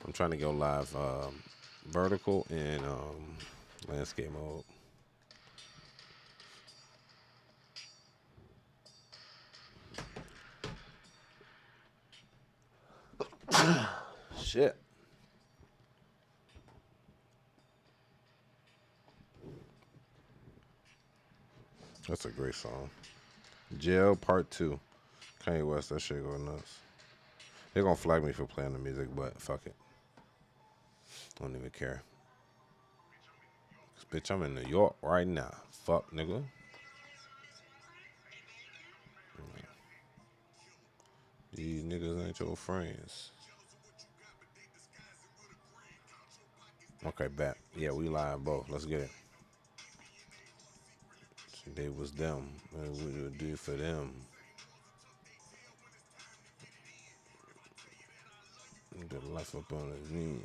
I'm trying to go live vertical and landscape mode. Shit. That's a great song. Jail Part 2. Kanye West, that shit go nuts. They're gonna flag me for playing the music, but fuck it. I don't even care. 'Cause, bitch, I'm in New York right now. Fuck, nigga. These niggas ain't your friends. Okay, bet. Yeah, we lying both. Let's get it. They was them, and we would do it for them. The life up on his knee.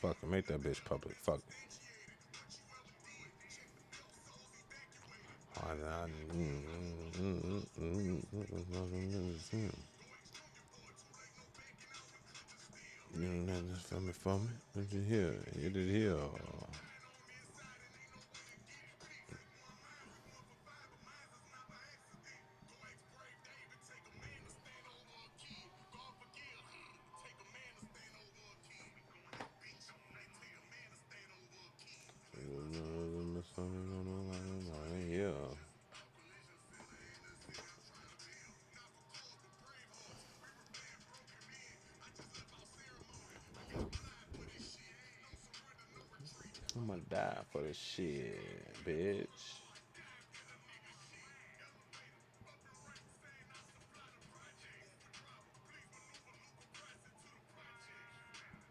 Fuck it, make that bitch public. Fuck it. You know that for me. What you hear? You did hear. Yeah. I'm gonna die for this shit, bitch.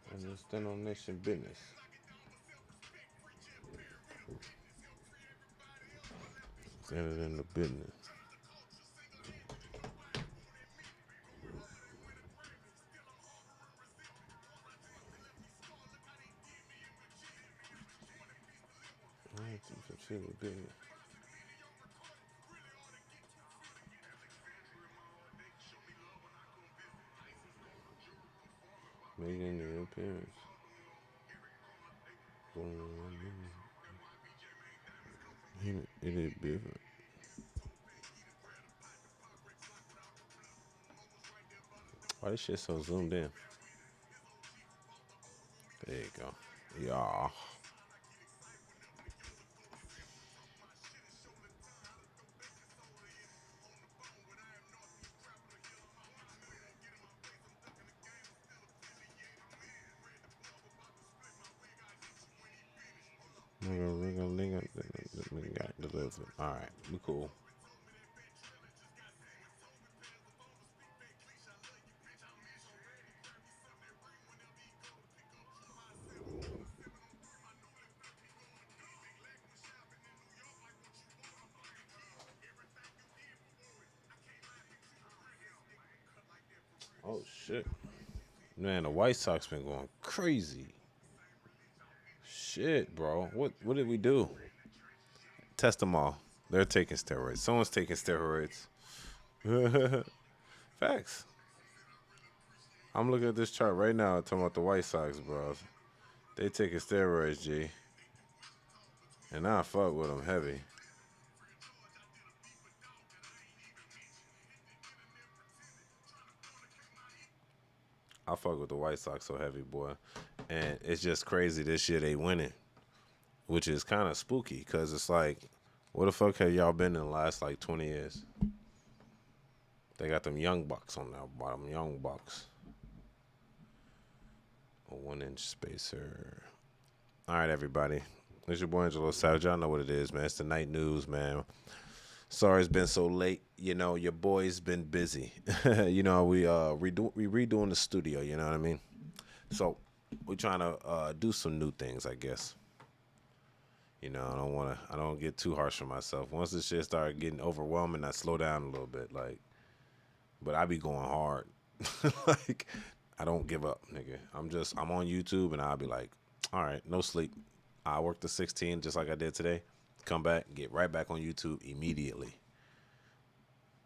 I just stand on nation business. Standing in the business. I ain't too consider business. Making the appearance. It is different. Why this shit so zoomed in? There you go. Yeah. Got delivered. All right, we cool. Oh shit, man, the White Sox been going crazy. Shit, bro. What did we do? Test them all. They're taking steroids. Someone's taking steroids. Facts. I'm looking at this chart right now talking about the White Sox, bro. They taking steroids, G. And I fuck with them heavy. I fuck with the White Sox so heavy, boy. And it's just crazy this year they winning, which is kind of spooky because it's like, what the fuck have y'all been in the last like 20 years? They got them young bucks on that bottom, young bucks. A 1 inch spacer. All right, everybody. It's your boy Angelo Savage. Y'all know what it is, man. It's the night news, man. Sorry it's been so late. You know, your boy's been busy. You know, we redoing the studio, you know what I mean? So we're trying to do some new things, I guess. You know, I don't get too harsh on myself. Once this shit started getting overwhelming, I slow down a little bit, like, but I be going hard. Like, I don't give up, nigga. I'm on YouTube and I'll be like, all right, no sleep. I work the 16 just like I did today. Come back, get right back on YouTube immediately.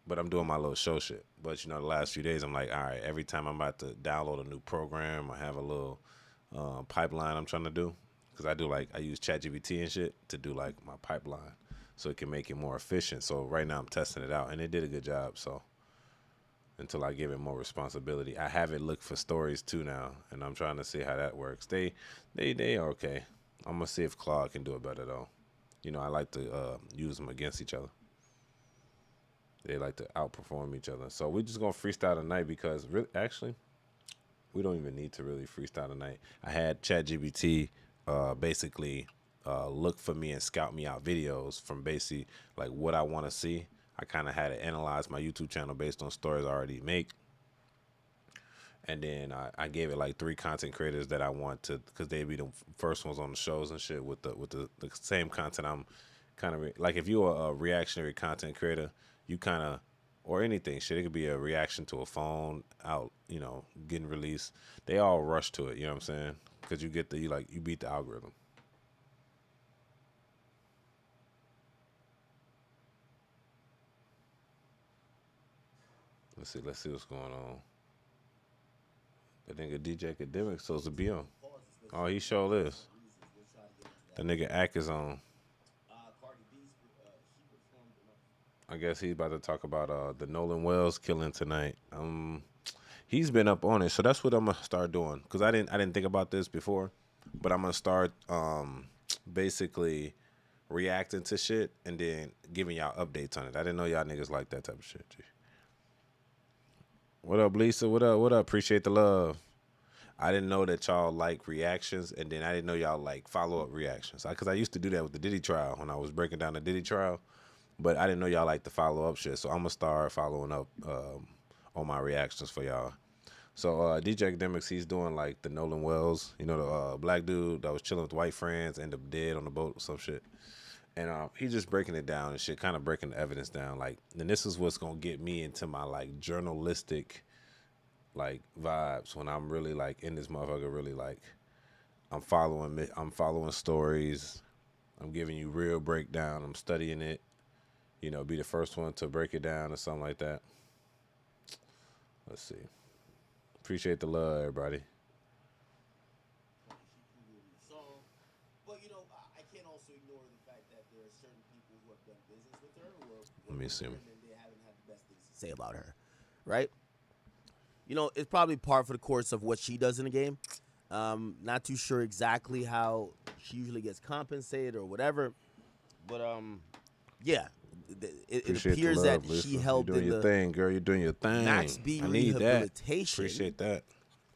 But I'm doing my little show shit. But the last few days I'm like, all right, every time I'm about to download a new program, I have a little pipeline I'm trying to do. Because I use ChatGPT and shit to do like my pipeline so it can make it more efficient. So right now I'm testing it out and it did a good job. So until I give it more responsibility, I have it look for stories too now, and I'm trying to see how that works. They are okay. I'm gonna see if Claude can do it better though. I like to use them against each other. They like to outperform each other. So we're just gonna freestyle tonight because actually, we don't even need to really freestyle tonight. I had ChatGPT basically look for me and scout me out videos from basically like what I want to see. I kind of had to analyze my YouTube channel based on stories I already make. And then I gave it like 3 content creators that I want to, because they'd be the first ones on the shows and shit with the same content. I'm kind of like, if you're a reactionary content creator, you kind of, or anything, shit, it could be a reaction to a phone out, getting released. They all rush to it, you know what I'm saying? Because you beat the algorithm. Let's see what's going on. That nigga DJ Akademiks supposed to be on. Oh, he sure is. That nigga Ak is on. I guess he's about to talk about the Nolan Wells killing tonight. He's been up on it, so that's what I'm gonna start doing. Cause I didn't think about this before, but I'm gonna start basically reacting to shit and then giving y'all updates on it. I didn't know y'all niggas like that type of shit. G. What up, Lisa? What up? What up? Appreciate the love. I didn't know that y'all like reactions, and then I didn't know y'all like follow-up reactions. Because I used to do that with the Diddy trial when I was breaking down the Diddy trial, but I didn't know y'all like the follow-up shit. So I'm going to start following up on my reactions for y'all. So DJ Akademiks, he's doing like the Nolan Wells, the black dude that was chilling with white friends, ended up dead on the boat or some shit. And he's just breaking it down and shit, kind of breaking the evidence down. Like, and this is what's going to get me into my like journalistic like vibes when I'm really like in this motherfucker, really like I'm following stories. I'm giving you real breakdown. I'm studying it. Be the first one to break it down or something like that. Let's see. Appreciate the love, everybody. Let me see. Say about her, right? It's probably par for the course of what she does in the game. Not too sure exactly how she usually gets compensated or whatever, but yeah, it appears love, that Lisa. she helped You're doing in your the thing, girl. You're doing your thing. Max B I need rehabilitation. That. Appreciate that.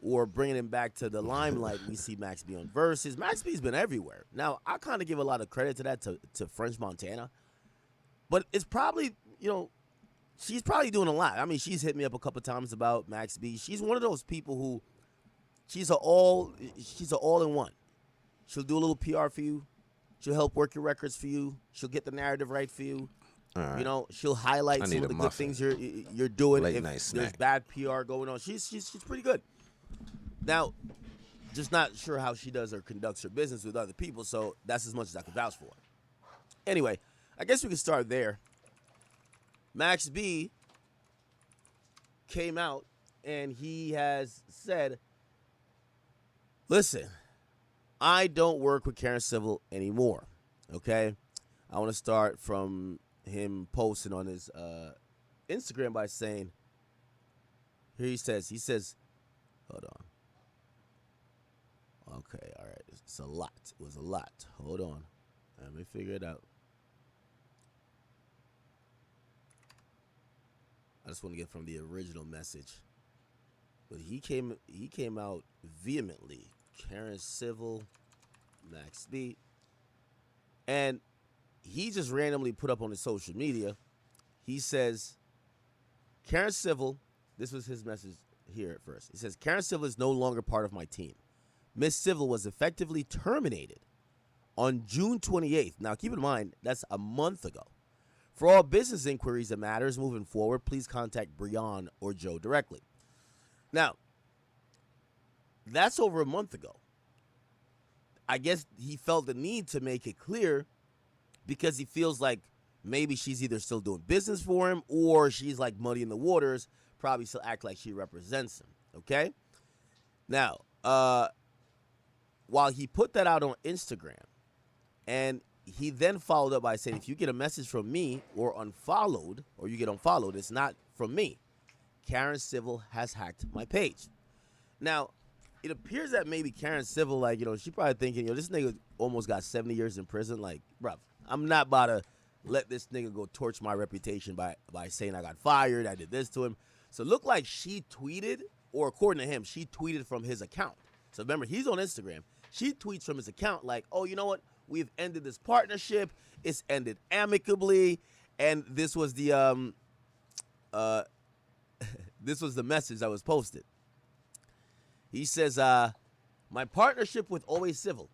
Or bringing him back to the limelight. We see Max B on Versus. Max B's been everywhere. Now, I kind of give a lot of credit to that to French Montana, but it's probably she's probably doing a lot. I mean, she's hit me up a couple times about Max B. She's one of those people who she's an all-in-one. She'll do a little PR for you. She'll help work your records for you. She'll get the narrative right for you. Right. She'll highlight some of the good things you're doing. Late if night snack. There's bad PR going on. She's pretty good. Now, just not sure how she does or conducts her business with other people, so that's as much as I can vouch for. Anyway, I guess we can start there. Max B came out and he has said, listen, I don't work with Karen Civil anymore, okay? I want to start from him posting on his Instagram by saying, here he says, hold on. Okay, all right, it's a lot. It was a lot. Hold on. Let me figure it out. I just want to get from the original message. But he came out vehemently. Karen Civil, Max B. And he just randomly put up on his social media. He says, Karen Civil, this was his message here at first. He says, Karen Civil is no longer part of my team. Miss Civil was effectively terminated on June 28th. Now, keep in mind, that's a month ago. For all business inquiries and matters moving forward, please contact Breon or Joe directly. Now, that's over a month ago. I guess he felt the need to make it clear because he feels like maybe she's either still doing business for him or she's like muddying the waters, probably still act like she represents him. Okay? Now, while he put that out on Instagram, and he then followed up by saying, if you get a message from me or unfollowed, or you get unfollowed, it's not from me. Karen Civil has hacked my page. Now, it appears that maybe Karen Civil, like, she probably thinking, this nigga almost got 70 years in prison. Like, bruv, I'm not about to let this nigga go torch my reputation by saying I got fired, I did this to him. So it looked like she tweeted, or according to him, she tweeted from his account. So remember, he's on Instagram. She tweets from his account like, oh, you know what? We've ended this partnership. It's ended amicably. And this was the this was the message that was posted. He says, my partnership with Always Civil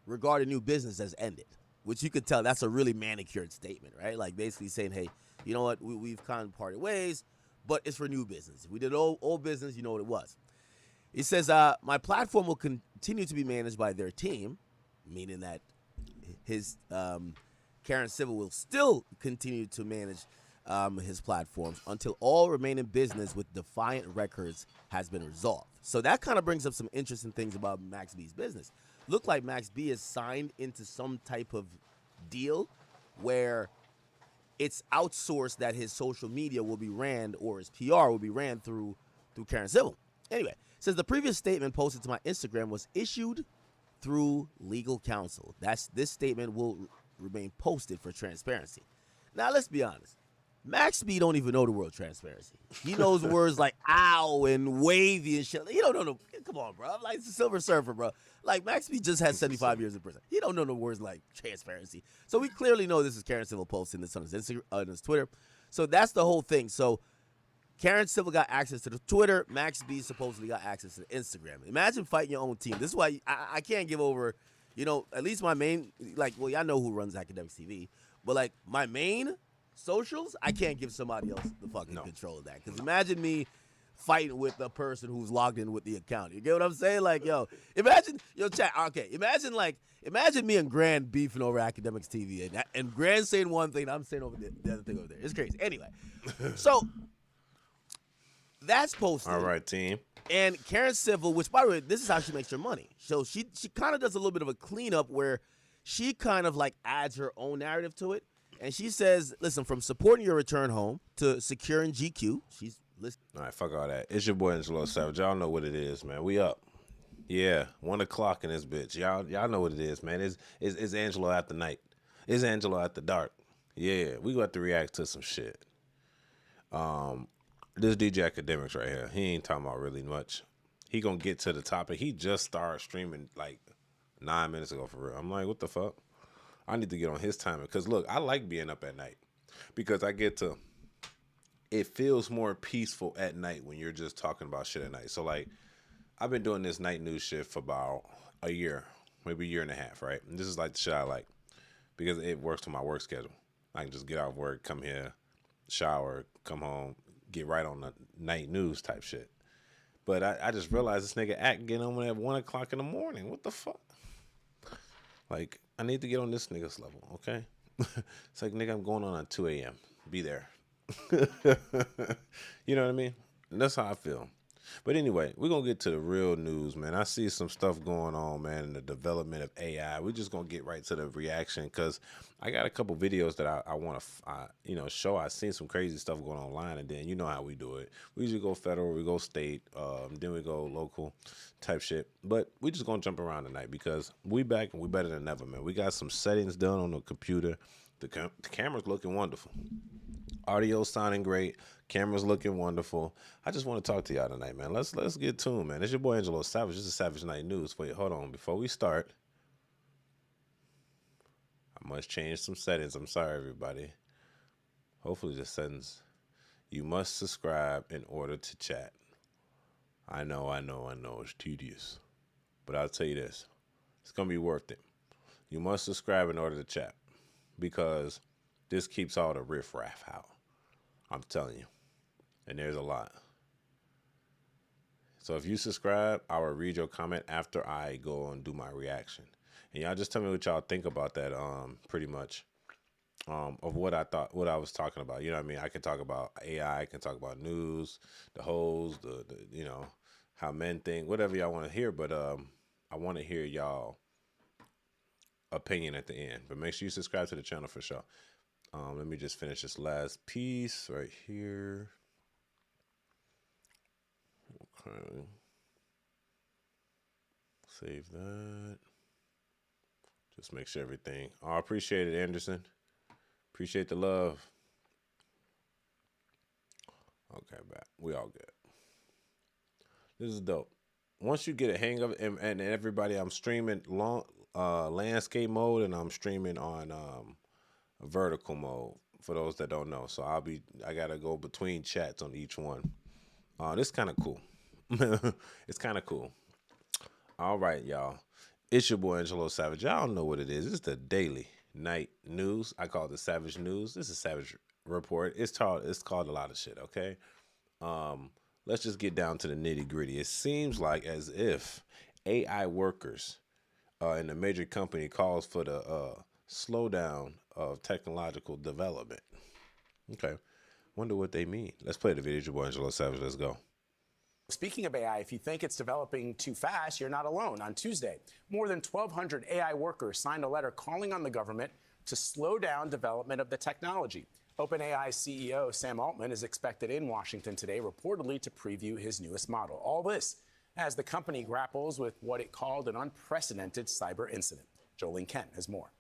regarding new business has ended. Which you could tell that's a really manicured statement, right? Like basically saying, hey, you know what? We've kind of parted ways, but it's for new business. If we did old business, you know what it was. He says, my platform will continue to be managed by their team, meaning that his Karen Civil will still continue to manage his platforms until all remaining business with Defiant Records has been resolved. So that kind of brings up some interesting things about Max B's business. Look like Max B is signed into some type of deal where it's outsourced that his social media will be ran, or his PR will be ran through Karen Civil. Anyway, says the previous statement posted to my Instagram was issued through legal counsel. This statement will remain posted for transparency. Now let's be honest. Max B don't even know the word transparency. He knows words like ow and wavy and shit. He don't know come on, bro. Like it's a Silver Surfer, bro. Like Max B just had 75 years in prison. He don't know the words like transparency. So we clearly know this is Karen Civil posting this on his Instagram, on his Twitter. So that's the whole thing. So Karen Civil got access to the Twitter. Max B supposedly got access to the Instagram. Imagine fighting your own team. This is why I can't give over, at least my main, like, well, y'all know who runs Akademiks TV, but like my main socials, I can't give somebody else the fucking control of that. Because imagine me fighting with a person who's logged in with the account. You get what I'm saying? Like, imagine, chat, okay, imagine me and Grand beefing over Akademiks TV, and Grand saying one thing, and I'm saying over the other thing over there. It's crazy. Anyway, so that's posted. All right, team. And Karen Civil, which, by the way, this is how she makes her money. So she kind of does a little bit of a cleanup where she kind of like adds her own narrative to it. And she says, listen, from supporting your return home to securing GQ, she's listening. All right, fuck all that. It's your boy Angelo Savage. Y'all know what it is, man. We up. Yeah, 1 o'clock in this bitch. Y'all know what it is, man. It's Angelo after night. It's Angelo after dark. Yeah, we got to react to some shit. This DJ Akademiks right here, he ain't talking about really much. He gonna get to the topic. He just started streaming like 9 minutes ago for real. I'm like, what the fuck? I need to get on his timing. Because, look, I like being up at night. Because I get to... It feels more peaceful at night when you're just talking about shit at night. So, like, I've been doing this night news shit for about a year. Maybe a year and a half, right? And this is like the shit I like. Because it works with my work schedule. I can just get out of work, come here, shower, come home, get right on the night news type shit. But I just realized this nigga Act getting on at 1 o'clock in the morning. What the fuck? Like... I need to get on this nigga's level, okay? It's like, nigga, I'm going on at 2 a.m. Be there. You know what I mean? And that's how I feel. But anyway, we're going to get to the real news, man. I see some stuff going on, man, in the development of AI. We're just going to get right to the reaction because I got a couple videos that I want to, show. I've seen some crazy stuff going online, and then you know how we do it. We usually go federal, we go state, then we go local type shit. But we just going to jump around tonight because we back and we better than ever, man. We got some settings done on the computer. The camera's looking wonderful. Audio sounding great. Camera's looking wonderful. I just want to talk to y'all tonight, man. Let's get tuned, man. It's your boy Angelo Savage. This is Savage Night News. Wait, hold on. Before we start, I must change some settings. I'm sorry, everybody. Hopefully the settings. You must subscribe in order to chat. I know. It's tedious. But I'll tell you this. It's going to be worth it. You must subscribe in order to chat. Because this keeps all the riffraff out. I'm telling you. And there's a lot. So if you subscribe, I will read your comment after I go and do my reaction. And y'all just tell me what y'all think about that, pretty much, of what I was talking about. You know what I mean? I can talk about AI, I can talk about news, the hoes, the how men think, whatever y'all want to hear. But I want to hear y'all opinion at the end. But make sure you subscribe to the channel for sure. Let me just finish this last piece right here. Okay. Save that. Just make sure everything. Oh, I appreciate it, Anderson. Appreciate the love. Okay, back. We all good. This is dope. Once you get a hang of it, and everybody, I'm streaming landscape mode, and I'm streaming on vertical mode for those that don't know. So I gotta go between chats on each one. This is kind of cool. It's kind of cool. All right, y'all. It's your boy Angelo Savage. Y'all know what it is. It's the daily night news. I call it the Savage News. This is Savage Report. It's called a lot of shit. Okay. Let's just get down to the nitty gritty. It seems like as if AI workers in a major company calls for the slowdown of technological development. Okay. Wonder what they mean. Let's play the video. It's your boy Angelo Savage. Let's go. Speaking of AI, if you think it's developing too fast, you're not alone. On Tuesday, more than 1,200 AI workers signed a letter calling on the government to slow down development of the technology. OpenAI CEO Sam Altman is expected in Washington today, reportedly to preview his newest model. All this as the company grapples with what it called an unprecedented cyber incident. Jolene Kent has more.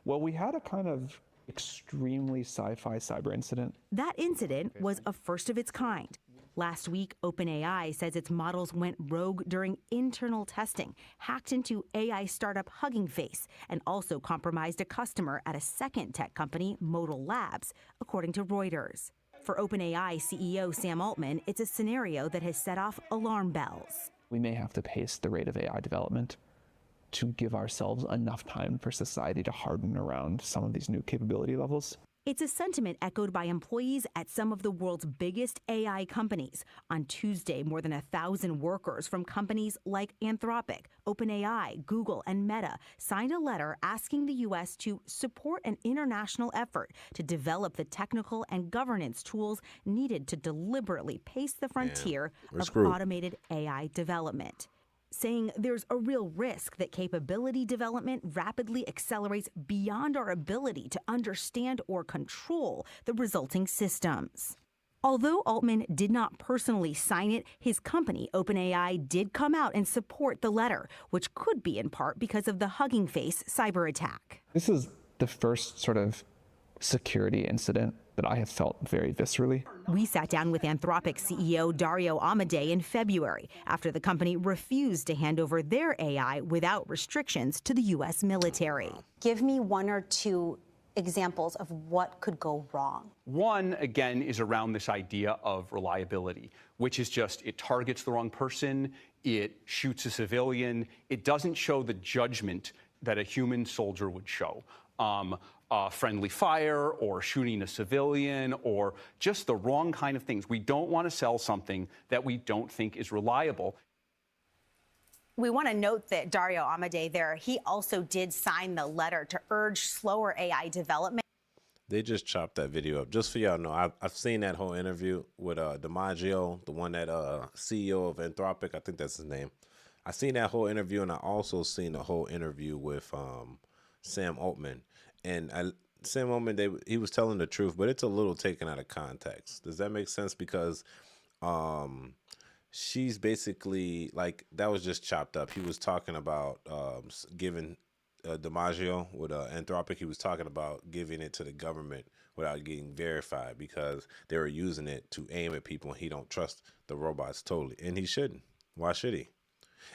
Well, we had a kind of extremely sci-fi cyber incident. That incident was a first of its kind. Last week, OpenAI says its models went rogue during internal testing, hacked into AI startup Hugging Face, and also compromised a customer at a second tech company, Modal Labs, according to Reuters. For OpenAI CEO Sam Altman, it's a scenario that has set off alarm bells. We may have to pace the rate of AI development to give ourselves enough time for society to harden around some of these new capability levels. It's a sentiment echoed by employees at some of the world's biggest AI companies. On Tuesday, more than 1,000 workers from companies like Anthropic, OpenAI, Google, and Meta signed a letter asking the U.S. to support an international effort to develop the technical and governance tools needed to deliberately pace the frontier of automated AI development, saying there's a real risk that capability development rapidly accelerates beyond our ability to understand or control the resulting systems. Although Altman did not personally sign it, his company, OpenAI, did come out and support the letter, which could be in part because of the Hugging Face cyber attack. This is the first sort of security incident that I have felt very viscerally. We sat down with Anthropic CEO Dario Amodei in February after the company refused to hand over their AI without restrictions to the U.S. military. Give me one or two examples of what could go wrong. One, again, is around this idea of reliability, which is just it targets the wrong person, it shoots a civilian, it doesn't show the judgment that a human soldier would show. Friendly fire or shooting a civilian or just the wrong kind of things. We don't want to sell something that we don't think is reliable. We want to note that Dario Amodei there, he also did sign the letter to urge slower AI development. They just chopped that video up. Just for y'all know, I've seen that whole interview with DiMaggio, the one that CEO of Anthropic, I think that's his name. I seen that whole interview, and I also seen the whole interview with Sam Altman. And Sam Altman, he was telling the truth, but it's a little taken out of context. Does that make sense? Because she's basically like, that was just chopped up. He was talking about giving DiMaggio with Anthropic. He was talking about giving it to the government without getting verified because they were using it to aim at people, and he don't trust the robots totally, and he shouldn't. Why should he?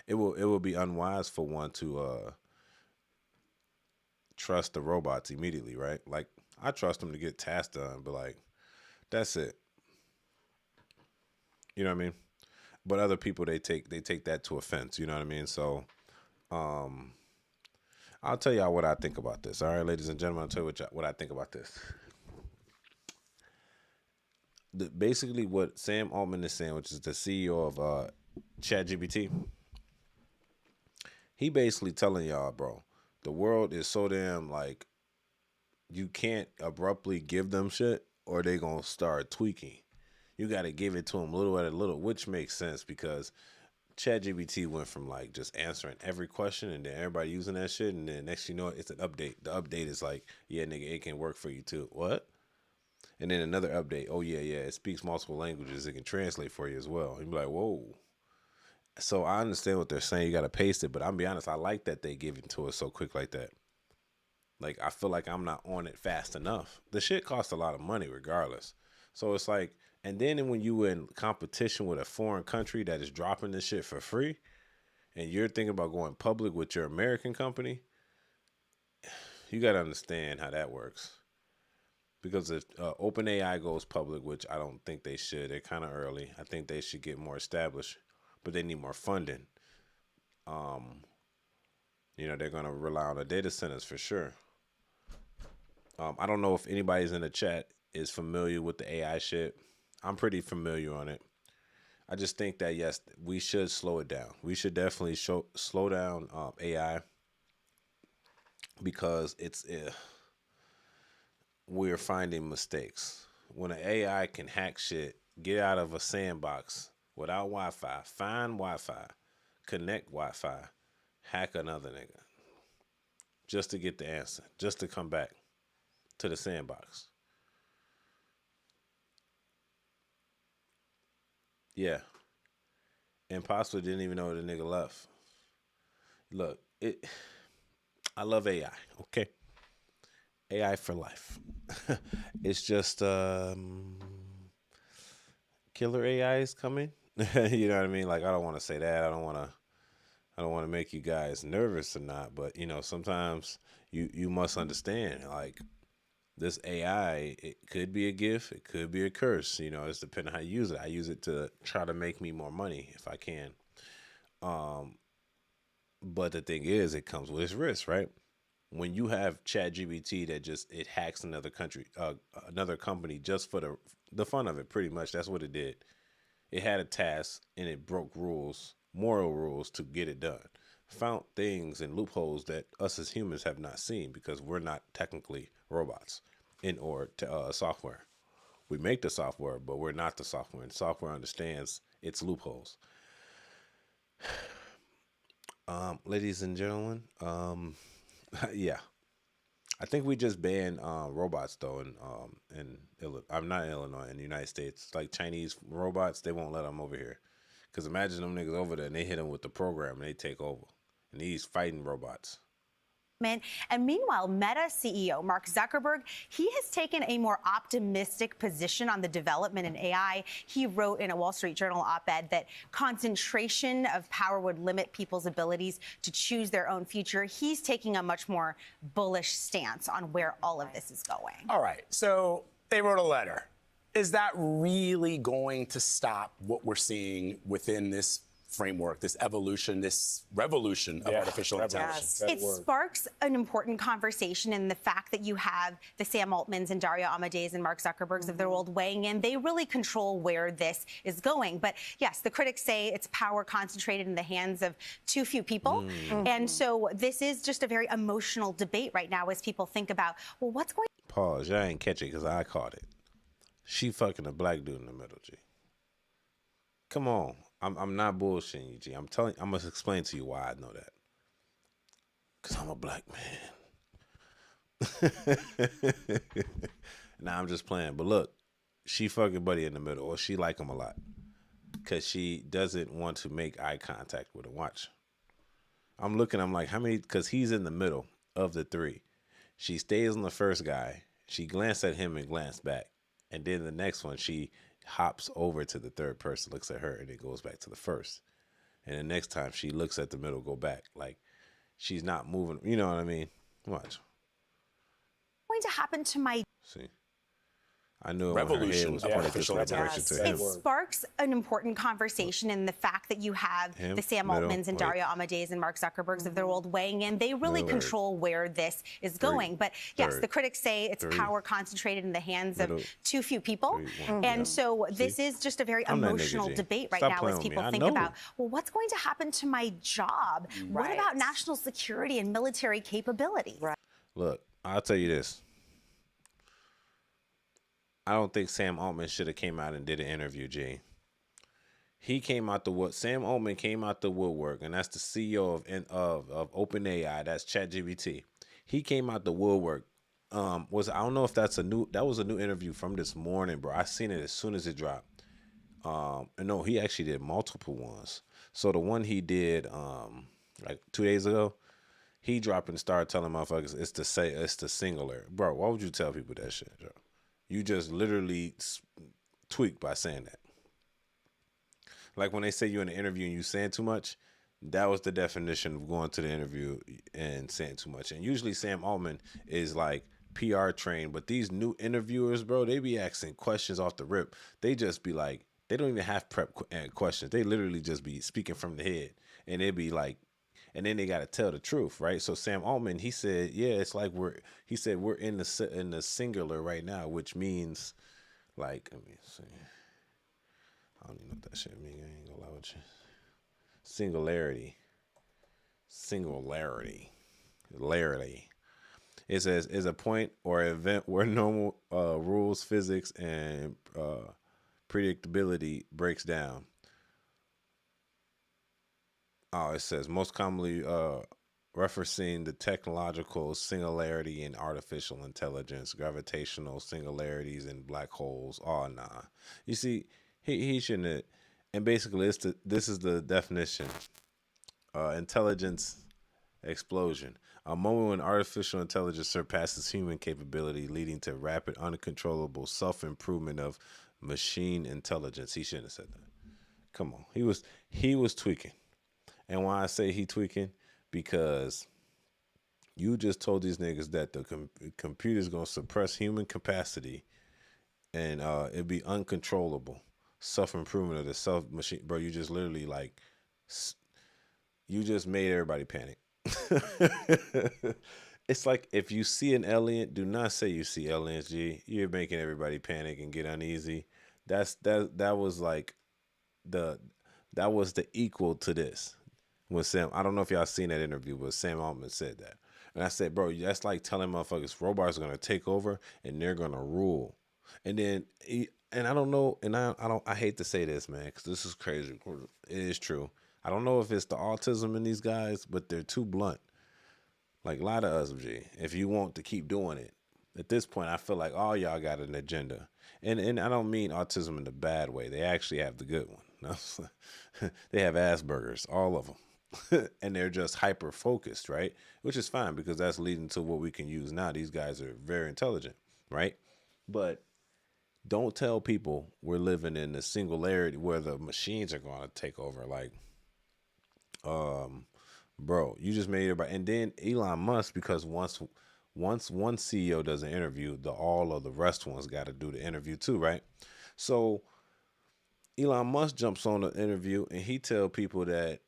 It will be unwise for one to trust the robots immediately, right? Like, I trust them to get tasks done, but like, that's it. You know what I mean? But other people, they take that to offense. You know what I mean? So, I'll tell y'all what I think about this. All right, ladies and gentlemen, I'll tell you what I think about this. basically what Sam Altman is saying, which is the CEO of ChatGPT, he basically telling y'all, bro, the world is so damn like you can't abruptly give them shit or they gonna start tweaking. You got to give it to them little at a little, which makes sense because ChatGPT went from like just answering every question and then everybody using that shit, and then next you know it's an update. The update is like, yeah, nigga, it can work for you too. What? And then another update. Oh yeah, it speaks multiple languages. It can translate for you as well. You'd be like, whoa. So I understand what they're saying. You got to paste it, but I'm be honest, I like that they give it to us so quick like that. Like I feel like I'm not on it fast enough. The shit costs a lot of money regardless. So it's like, and then when you in competition with a foreign country that is dropping this shit for free, and you're thinking about going public with your American company, you got to understand how that works. Because if OpenAI goes public, which I don't think they should, they're kind of early. I think they should get more established, but they need more funding. You know, they're going to rely on the data centers for sure. I don't know if anybody's in the chat is familiar with the AI shit. I'm pretty familiar on it. I just think that, yes, we should slow it down. We should definitely slow down AI because we're finding mistakes. When an AI can hack shit, get out of a sandbox without Wi-Fi, find Wi-Fi, connect Wi-Fi, hack another nigga just to get the answer, just to come back to the sandbox. Yeah. And possibly didn't even know the nigga left. Look, I love AI, okay? AI for life. It's just killer AI is coming. You know what I mean? Like I don't want to say that. I don't want to make you guys nervous or not, but you know, sometimes you must understand like this AI, it could be a gift, it could be a curse. You know, it's depending on how you use it. I use it to try to make me more money if I can. But the thing is, it comes with its risk, right? When you have ChatGPT that it hacks another company just for the fun of it, pretty much. That's what it did. It had a task and it broke rules, moral rules to get it done. Found things and loopholes that us as humans have not seen because we're not technically robots or software. We make the software, but we're not the software. And software understands its loopholes. Ladies and gentlemen, yeah, I think we just banned robots though, I'm not in Illinois, in the United States. Like Chinese robots, they won't let them over here. Cause imagine them niggas over there and they hit them with the program and they take over. And these fighting robots. And meanwhile, Meta CEO Mark Zuckerberg, he has taken a more optimistic position on the development in AI. He wrote in a Wall Street Journal op-ed that concentration of power would limit people's abilities to choose their own future. He's taking a much more bullish stance on where all of this is going. All right, so they wrote a letter. Is that really going to stop what we're seeing within this framework, this evolution, this revolution of artificial intelligence? It sparks an important conversation in the fact that you have the Sam Altmans and Dario Amadeus and Mark Zuckerbergs of the world weighing in. They really control where this is going. But yes, the critics say it's power concentrated in the hands of too few people. And so this is just a very emotional debate right now as people think about, well, what's going on? Pause. Y'all ain't catch it because I caught it. She fucking a black dude in the middle, G. Come on. I'm not bullshitting you, G. I'm gonna explain to you why I know that. Cause I'm a black man. Nah, I'm just playing. But look, she fucking buddy in the middle, or she like him a lot. Cause she doesn't want to make eye contact with him. Watch. I'm looking, I'm like, how many? Cause he's in the middle of the three. She stays on the first guy. She glanced at him and glanced back. And then the next one, she hops over to the third person, looks at her, and it goes back to the first. And the next time she looks at the middle, go back. Like she's not moving. You know what I mean? Watch. Going to happen to my... See? I knew it when her head Revolution, was the pointed artificial this direction intelligence. to him. It sparks an important conversation in the fact that you have Him, the Sam middle, Altmans and wait. Dario Amadeus and Mark Zuckerbergs of the world weighing in. They really Middle, control where this is going. But yes, third, the critics say it's three, power concentrated in the hands middle, of too few people. three, one. And Yeah. so this See? is just a very I'm that nigga, emotional G. debate right Stop now playing as with me. people I think know. about, well, what's going to happen to my job? What about national security and military capabilities? Look, I'll tell you this. I don't think Sam Altman should have came out and did an interview, G. He came out the wood. Sam Altman came out the woodwork, and that's the CEO of OpenAI. That's ChatGPT. He came out the woodwork. I don't know if that was a new interview from this morning, bro. I seen it as soon as it dropped. And no, he actually did multiple ones. So the one he did like 2 days ago, he dropped and started telling motherfuckers it's the singular. Bro, why would you tell people that shit, bro? You just literally tweaked by saying that. Like when they say you're in an interview and you saying too much, that was the definition of going to the interview and saying too much. And usually Sam Altman is like PR trained, but these new interviewers, bro, they be asking questions off the rip. They just be like, they don't even have prep questions. They literally just be speaking from the head. And they be like, and then they got to tell the truth, right? So Sam Altman, he said, yeah, it's like we're in the singular right now, which means like, let me see. I don't even know what that shit means. I ain't gonna lie with you. Singularity. It says is a point or event where normal rules, physics, and predictability breaks down. Oh, it says most commonly referencing the technological singularity in artificial intelligence, gravitational singularities in black holes. Oh, nah. You see, he shouldn't have. And basically, this is the definition. Intelligence explosion. A moment when artificial intelligence surpasses human capability, leading to rapid, uncontrollable self-improvement of machine intelligence. He shouldn't have said that. Come on. He was tweaking. And why I say he tweaking? Because you just told these niggas that the computer's going to suppress human capacity and it'd be uncontrollable. Self-improvement of the self-machine. Bro, you just literally like, you just made everybody panic. It's like if you see an alien, do not say you see aliens, G. You're making everybody panic and get uneasy. That was like that was the equal to this. When Sam, I don't know if y'all seen that interview, but Sam Altman said that. And I said, bro, that's like telling motherfuckers robots are gonna take over and they're gonna rule. And then and I don't know, and I hate to say this, man, because this is crazy. It is true. I don't know if it's the autism in these guys, but they're too blunt. Like a lot of us, G. If you want to keep doing it, at this point, I feel like all y'all got an agenda. And I don't mean autism in the bad way. They actually have the good one. They have Asperger's, all of them. And they're just hyper focused, right? Which is fine because that's leading to what we can use now. These guys are very intelligent, right? But don't tell people we're living in the singularity where the machines are going to take over. Like, bro, you just made everybody. And then Elon Musk, because once one CEO does an interview, all of the rest ones got to do the interview too, right? So Elon Musk jumps on the interview and he tell people that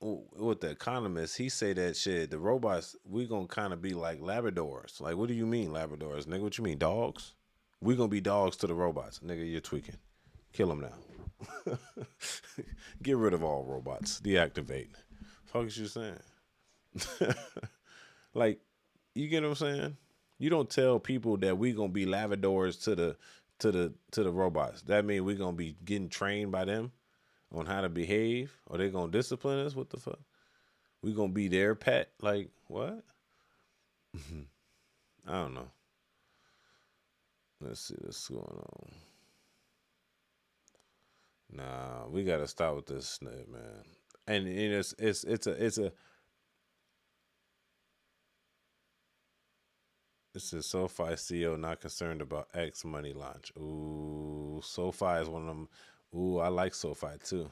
with the economists, he say that shit, the robots, we gonna kind of be like Labradors. Like, what do you mean Labradors, nigga? What you mean, dogs? We gonna be dogs to the robots. Nigga, you're tweaking. Kill them now. Get rid of all robots. Deactivate. Fuck is you saying? Like, you get what I'm saying? You don't tell people that we gonna be Labradors to the robots. That mean we gonna be getting trained by them on how to behave, or they gonna discipline us? What the fuck? We gonna be their pet? Like, what? I don't know. Let's see what's going on. Nah, we gotta stop with this snip, man. And it's a This is SoFi CEO not concerned about X money launch. Ooh, SoFi is one of them. Ooh, I like SoFi too.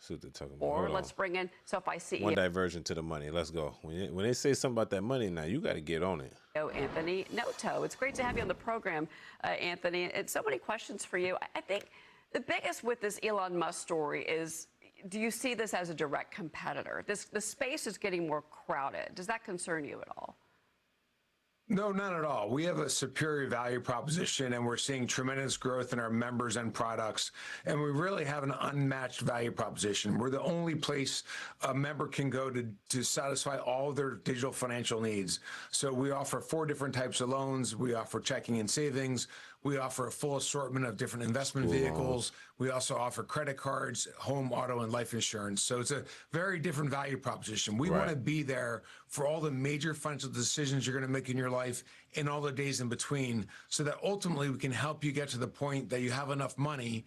See what they're talking about. Or Hold let's on. bring in SoFi CEO One diversion to the money. Let's go. When they say something about that money now, you got to get on it. Anthony Noto. It's great to have you on the program, Anthony. And so many questions for you. I think the biggest with this Elon Musk story is, do you see this as a direct competitor? The space is getting more crowded. Does that concern you at all? No, not at all. We have a superior value proposition, and we're seeing tremendous growth in our members and products. And we really have an unmatched value proposition. We're the only place a member can go to satisfy all of their digital financial needs. So we offer 4 different types of loans. We offer checking and savings. We offer a full assortment of different investment vehicles. We also offer credit cards, home, auto, and life insurance. So it's a very different value proposition. We want to be there for all the major financial decisions you're going to make in your life and all the days in between, so that ultimately we can help you get to the point that you have enough money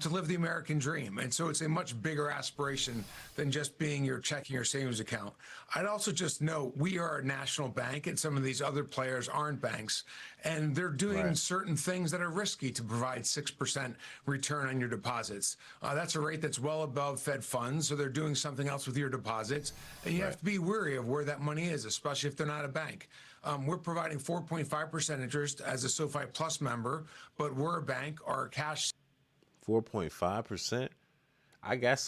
to live the American dream. And so it's a much bigger aspiration than just being your checking or savings account. I'd also just note we are a national bank, and some of these other players aren't banks, and they're doing certain things that are risky to provide 6% return on your deposits. That's a rate that's well above Fed funds, so they're doing something else with your deposits, and you have to be wary of where that money is, especially if they're not a bank. We're providing 4.5% interest as a SoFi Plus member, but we're a bank. Our cash 4.5%. I got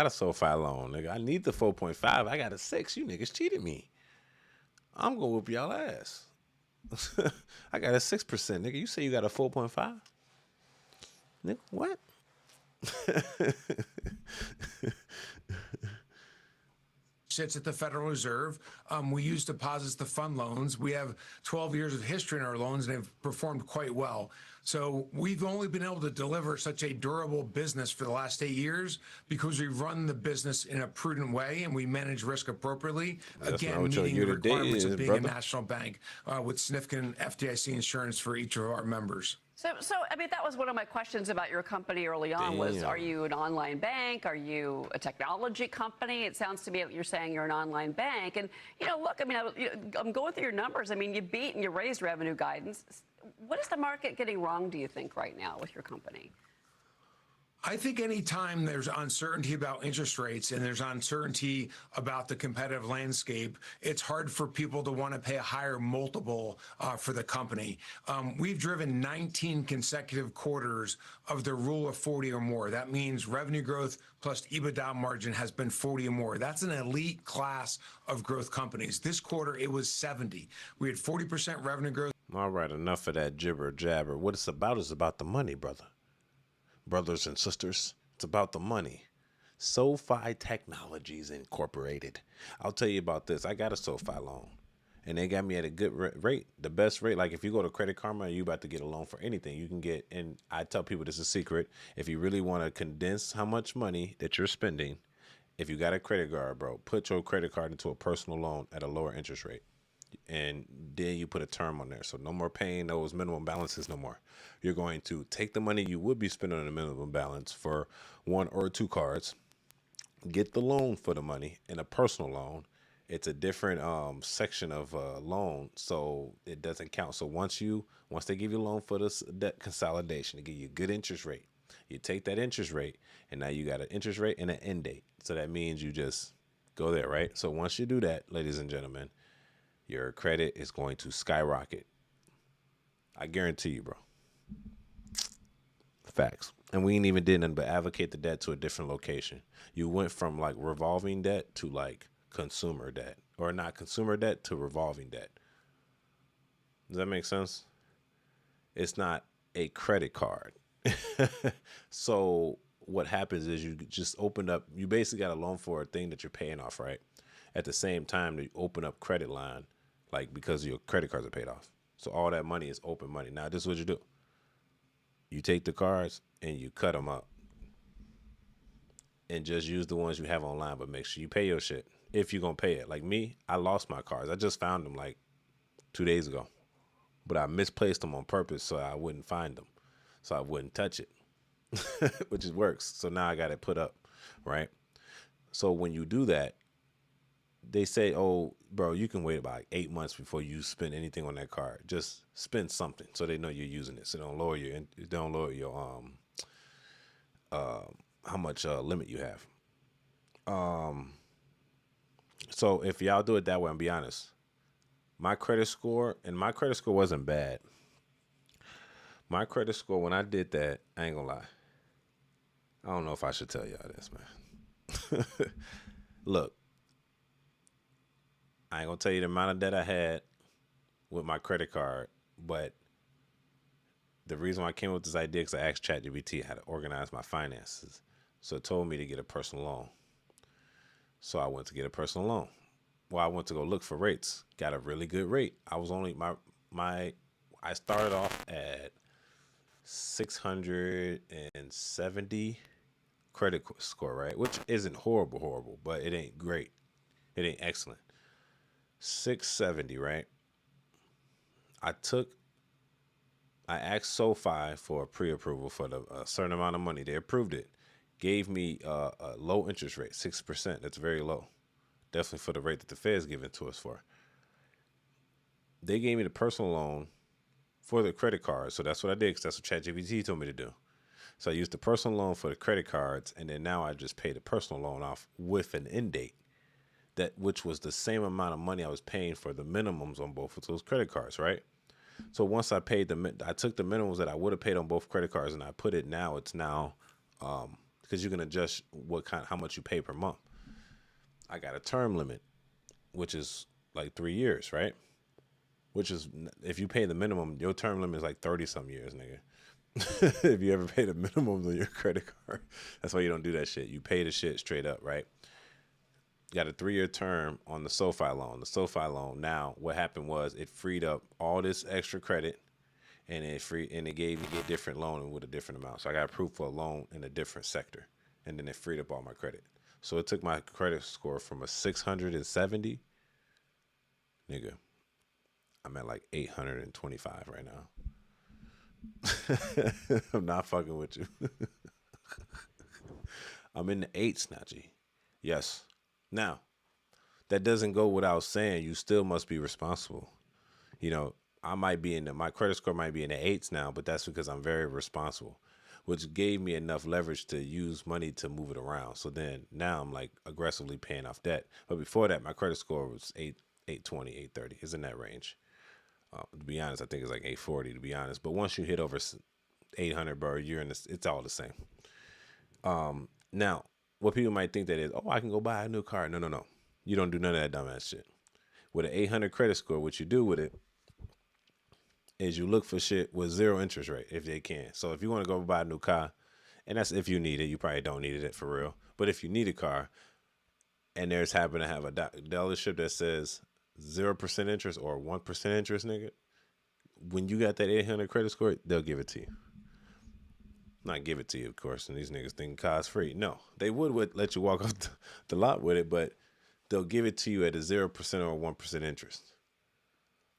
a SoFi loan, nigga. I need the 4.5. I got a 6. You niggas cheated me. I'm gonna whoop y'all ass. I got a 6%, nigga. You say you got a 4.5? Nigga, what? sits at the Federal Reserve. We use deposits to fund loans. We have 12 years of history in our loans and have performed quite well. So we've only been able to deliver such a durable business for the last 8 years because we run the business in a prudent way and we manage risk appropriately. Again, meeting the requirements of being a national bank with significant FDIC insurance for each of our members. So I mean, that was one of my questions about your company early on was, are you an online bank? Are you a technology company? It sounds to me like you're saying you're an online bank. And, you know, look, I mean, I'm going through your numbers. I mean, you beat and you raised revenue guidance. What is the market getting wrong, do you think, right now with your company? I think anytime there's uncertainty about interest rates and there's uncertainty about the competitive landscape, it's hard for people to want to pay a higher multiple for the company. We've driven 19 consecutive quarters of the rule of 40 or more. That means revenue growth plus EBITDA margin has been 40 or more. That's an elite class of growth companies. This quarter, it was 70. We had 40% revenue growth. All right, enough of that jibber jabber. What it's about is about the money, brother. Brothers and sisters, it's about the money. SoFi Technologies Incorporated. I'll tell you about this. I got a SoFi loan, and they got me at a good rate, the best rate. Like if you go to Credit Karma and you about to get a loan for anything, you can get, and I tell people this is a secret, if you really want to condense how much money that you're spending, if you got a credit card, bro, put your credit card into a personal loan at a lower interest rate. And then you put a term on there. So no more paying those minimum balances no more. You're going to take the money you would be spending on a minimum balance for 1 or 2 cards, get the loan for the money in a personal loan. It's a different section of loan, so it doesn't count. So once they give you a loan for this debt consolidation, they give you a good interest rate. You take that interest rate, and now you got an interest rate and an end date. So that means you just go there, right? So once you do that, ladies and gentlemen, your credit is going to skyrocket. I guarantee you, bro. Facts. And we ain't even did nothing but advocate the debt to a different location. You went from like revolving debt to like consumer debt, or not consumer debt to revolving debt. Does that make sense? It's not a credit card. So what happens is you just opened up, you basically got a loan for a thing that you're paying off, right? At the same time, you open up credit line, like because your credit cards are paid off. So all that money is open money. Now, this is what you do. You take the cards and you cut them up. And just use the ones you have online, but make sure you pay your shit if you're going to pay it. Like me, I lost my cards. I just found them like 2 days ago. But I misplaced them on purpose so I wouldn't find them. So I wouldn't touch it, which is works. So now I got it put up, right? So when you do that, they say, oh, bro, you can wait about like 8 months before you spend anything on that card. Just spend something so they know you're using it. So don't lower your how much limit you have. So if y'all do it that way, I'm be honest. My credit score wasn't bad. My credit score when I did that, I ain't gonna lie. I don't know if I should tell y'all this, man. Look, I ain't gonna tell you the amount of debt I had with my credit card, but the reason why I came up with this idea because I asked ChatGPT how to organize my finances. So it told me to get a personal loan. So I went to get a personal loan. Well, I went to go look for rates. Got a really good rate. I was only I started off at 670 credit score, right? Which isn't horrible, but it ain't great. It ain't excellent. 670, right? I asked SoFi for a pre-approval for a certain amount of money. They approved it. Gave me a low interest rate, 6%. That's very low. Definitely for the rate that the Fed's giving to us for. They gave me the personal loan for the credit card. So that's what I did because that's what ChatGPT told me to do. So I used the personal loan for the credit cards, and then now I just pay the personal loan off with an end date, which was the same amount of money I was paying for the minimums on both of those credit cards, right? So once I paid I took the minimums that I would have paid on both credit cards, and I put it now. It's now because you can adjust how much you pay per month. I got a term limit, which is like 3 years, right? Which is, if you pay the minimum, your term limit is like 30-some years, nigga. If you ever pay the minimums on your credit card, that's why you don't do that shit. You pay the shit straight up, right? Got a 3-year term on the SoFi loan. The SoFi loan, now, what happened was it freed up all this extra credit, and it gave me a different loan with a different amount. So I got approved for a loan in a different sector, and then it freed up all my credit. So it took my credit score from a 670, nigga, I'm at like 825 right now. I'm not fucking with you. I'm in the 8s now, G. Yes. Now, that doesn't go without saying you still must be responsible. You know, my credit score might be in the 8s now, but that's because I'm very responsible, which gave me enough leverage to use money to move it around. So then now I'm like aggressively paying off debt. But before that, my credit score was 820, 830. It's in that range. To be honest, I think it's like 840 to be honest. But once you hit over 800, bro, it's all the same. Now, what people might think that is, I can go buy a new car. No. You don't do none of that dumbass shit. With an 800 credit score, what you do with it is you look for shit with 0 interest rate if they can. So if you want to go buy a new car, and that's if you need it, you probably don't need it for real. But if you need a car, and there's happen to have a dealership that says 0% interest or 1% interest, nigga, when you got that 800 credit score, they'll give it to you. Not give it to you, of course, and these niggas think car's free. No, they would let you walk off the lot with it, but they'll give it to you at a 0% or 1% interest.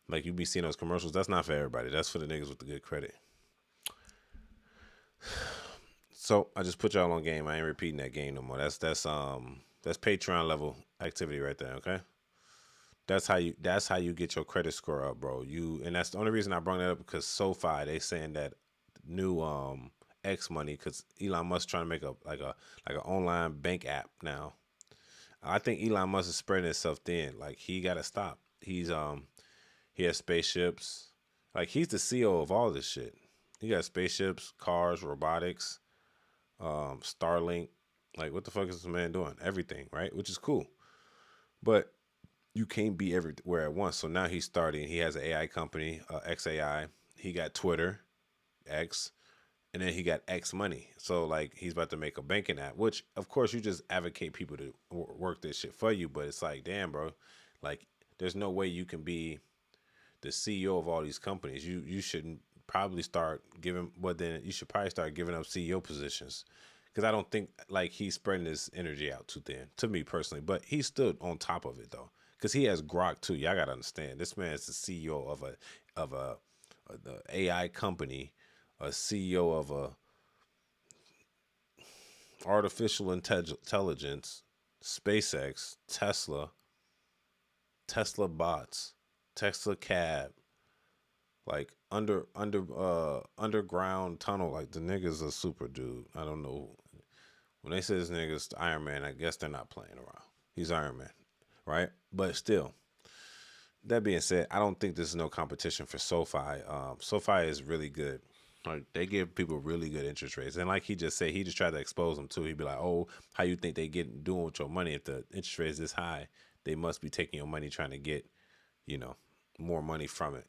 Like you be seeing those commercials. That's not for everybody. That's for the niggas with the good credit. So I just put y'all on game. I ain't repeating that game no more. That's Patreon level activity right there. Okay. That's how you get your credit score up, bro. And that's the only reason I brought that up because SoFi, they saying that new X money, because Elon Musk trying to make like an online bank app now. I think Elon Musk is spreading himself thin. Like he got to stop. He has spaceships. Like he's the CEO of all this shit. He got spaceships, cars, robotics, Starlink. Like what the fuck is this man doing? Everything, right? Which is cool. But you can't be everywhere at once. So now he's starting. He has an AI company, XAI. He got Twitter, X, and then he got X Money. So like he's about to make a banking app, which of course you just advocate people to work this shit for you. But it's like, damn, bro, like there's no way you can be the CEO of all these companies. You shouldn't probably start giving. Well, then you should probably start giving up CEO positions. Because I don't think like he's spreading his energy out too thin, to me personally. But he's still on top of it though, because he has grok too. Y'all gotta understand, this man is the CEO of the AI company, a CEO of a artificial intelligence, SpaceX, Tesla bots, Tesla cab, like underground tunnel. Like the nigga's a super dude. I don't know When they say this nigga's Iron Man, I guess they're not playing around. He's Iron Man, right? But still, that being said, I don't think there's no competition for SoFi. SoFi is really good. Like, they give people really good interest rates. And like he just said, he just tried to expose them too. He'd be like, oh, how you think they doing with your money? If the interest rate is this high, they must be taking your money trying to get, more money from it.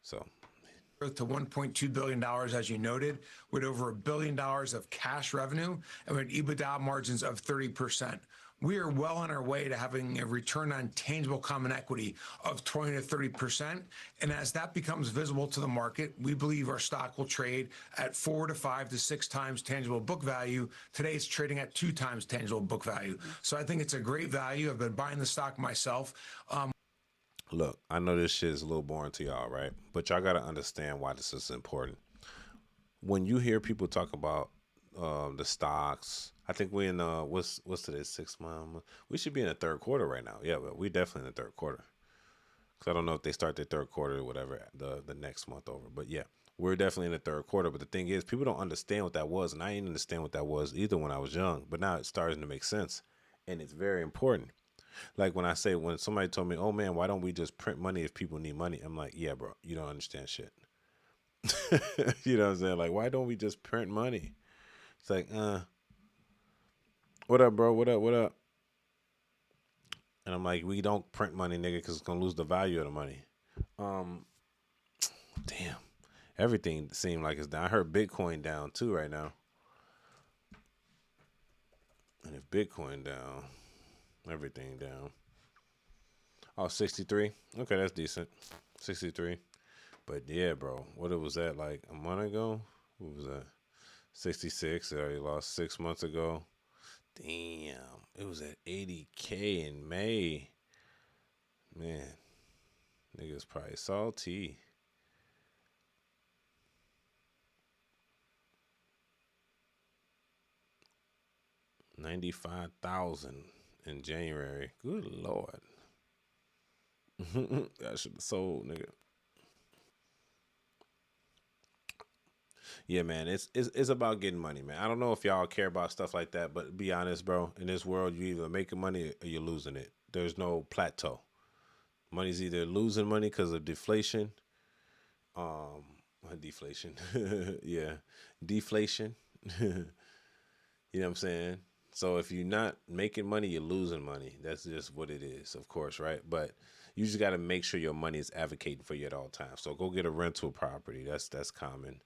So growth to $1.2 billion, as you noted, with over $1 billion of cash revenue and with EBITDA margins of 30%. We are well on our way to having a return on tangible common equity of 20 to 30%. And as that becomes visible to the market, we believe our stock will trade at 4 to 5 to 6 times tangible book value. Today it's trading at 2 times tangible book value. So I think it's a great value. I've been buying the stock myself. Look, I know this shit is a little boring to y'all, right? But y'all got to understand why this is important. When you hear people talk about the stocks, I think we in what's today, 6 months? We should be in the third quarter right now. Yeah, but we definitely in the third quarter. Because I don't know if they start their third quarter or whatever the next month over. But yeah, we're definitely in the third quarter. But the thing is, people don't understand what that was. And I didn't understand what that was either when I was young. But now it's starting to make sense. And it's very important. Like when somebody told me, oh man, why don't we just print money if people need money? I'm like, yeah, bro, you don't understand shit. You know what I'm saying? Like, why don't we just print money? It's like, what up, bro? What up? And I'm like, we don't print money, nigga, because it's going to lose the value of the money. Damn. Everything seemed like it's down. I heard Bitcoin down too right now. And if Bitcoin down, everything down. Oh, 63. Okay, that's decent. 63. But yeah, bro, what it was at like a month ago? What was that? 66. It already lost 6 months ago. Damn. It was at 80K in May. Man. Niggas probably salty. $95,000 in January. Good Lord. I should have sold, nigga. Yeah, man, it's about getting money, man. I don't know if y'all care about stuff like that, but be honest, bro. In this world, you either making money or you're losing it. There's no plateau. Money's either losing money because of deflation. Deflation. Yeah, deflation. You know what I'm saying? So if you're not making money, you're losing money. That's just what it is, of course, right? But you just got to make sure your money is advocating for you at all times. So go get a rental property. That's common.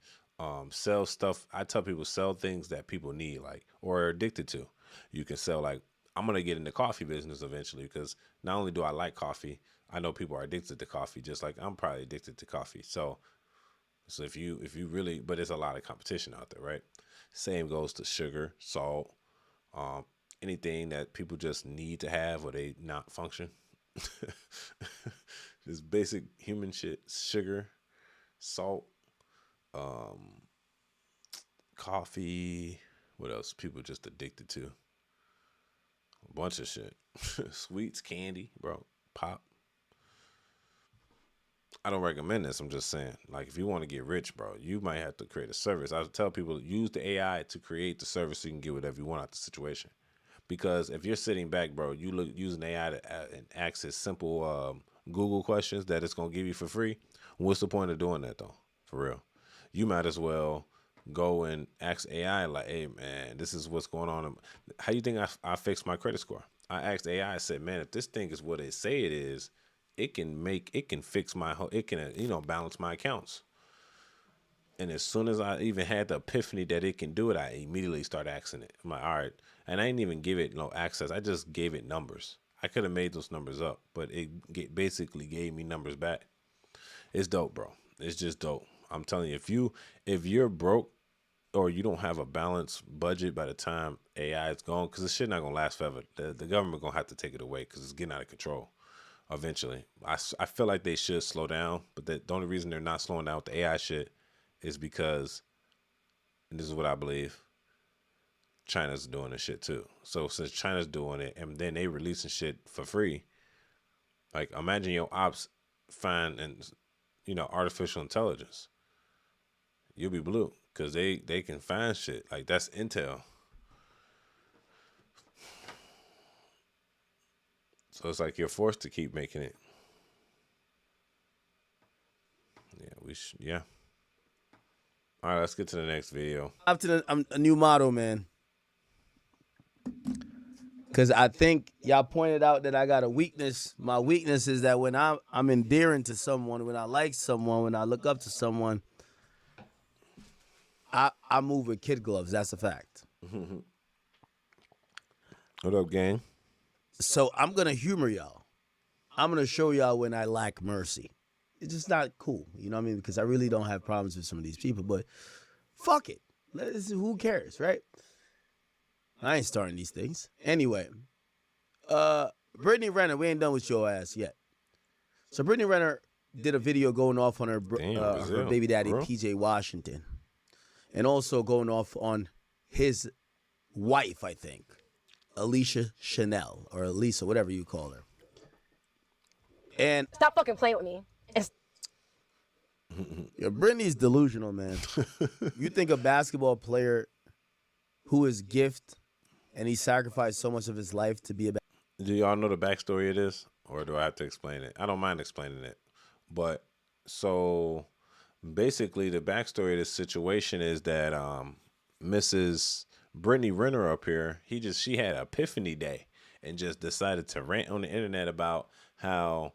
Sell stuff. I tell people sell things that people need, like, or are addicted to. You can sell, like, I'm gonna get in the coffee business eventually because not only do I like coffee, I know people are addicted to coffee, just like I'm probably addicted to coffee. So if you really, but there's a lot of competition out there, right? Same goes to sugar, salt, anything that people just need to have or they not function. Just basic human shit: sugar, salt, coffee. What else? People just addicted to a bunch of shit. Sweets, candy, bro, pop. I don't recommend this. I'm just saying, like, if you want to get rich, bro, you might have to create a service. I tell people, use the AI to create the service so you can get whatever you want out the situation. Because if you're sitting back, bro, you look using AI to access simple Google questions that it's going to give you for free. What's the point of doing that, though? For real. You might as well go and ask AI, like, hey, man, this is what's going on. How do you think I fixed my credit score? I asked AI, I said, man, if this thing is what it say it is, it can fix my whole, it can, balance my accounts. And as soon as I even had the epiphany that it can do it, I immediately started asking it. I'm like, all right. And I didn't even give it no access. I just gave it numbers. I could have made those numbers up, but it basically gave me numbers back. It's dope, bro. It's just dope. I'm telling you, if you're broke or you don't have a balanced budget by the time AI is gone, because this shit not going to last forever. The government going to have to take it away because it's getting out of control eventually. I feel like they should slow down, but the only reason they're not slowing down with the AI shit is because, and this is what I believe, China's doing this shit too. So since China's doing it and then they releasing shit for free, like imagine your ops find and artificial intelligence. You'll be blue. because they can find shit. Like, that's intel. So it's like you're forced to keep making it. Yeah. All right, let's get to the next video. Up to a new motto, man. Because I think y'all pointed out that I got a weakness. My weakness is that when I'm endearing to someone, when I like someone, when I look up to someone, I move with kid gloves. That's a fact. What up, gang? So I'm going to humor y'all. I'm going to show y'all when I lack mercy. It's just not cool. You know what I mean? Because I really don't have problems with some of these people. But fuck it. Who cares, right? I ain't starting these things. Anyway, Brittany Renner, we ain't done with your ass yet. So Brittany Renner did a video going off on her baby daddy, PJ Washington. And also going off on his wife, I think, Alicia Chanel, or Elisa, whatever you call her. And stop fucking playing with me. Yeah, Brittany's delusional, man. You think a basketball player who is gift and he sacrificed so much of his life to be a Do y'all know the backstory of this, or do I have to explain it? I don't mind explaining it. But so basically the backstory of this situation is that Mrs. Brittany Renner up here, she had an epiphany day and just decided to rant on the internet about how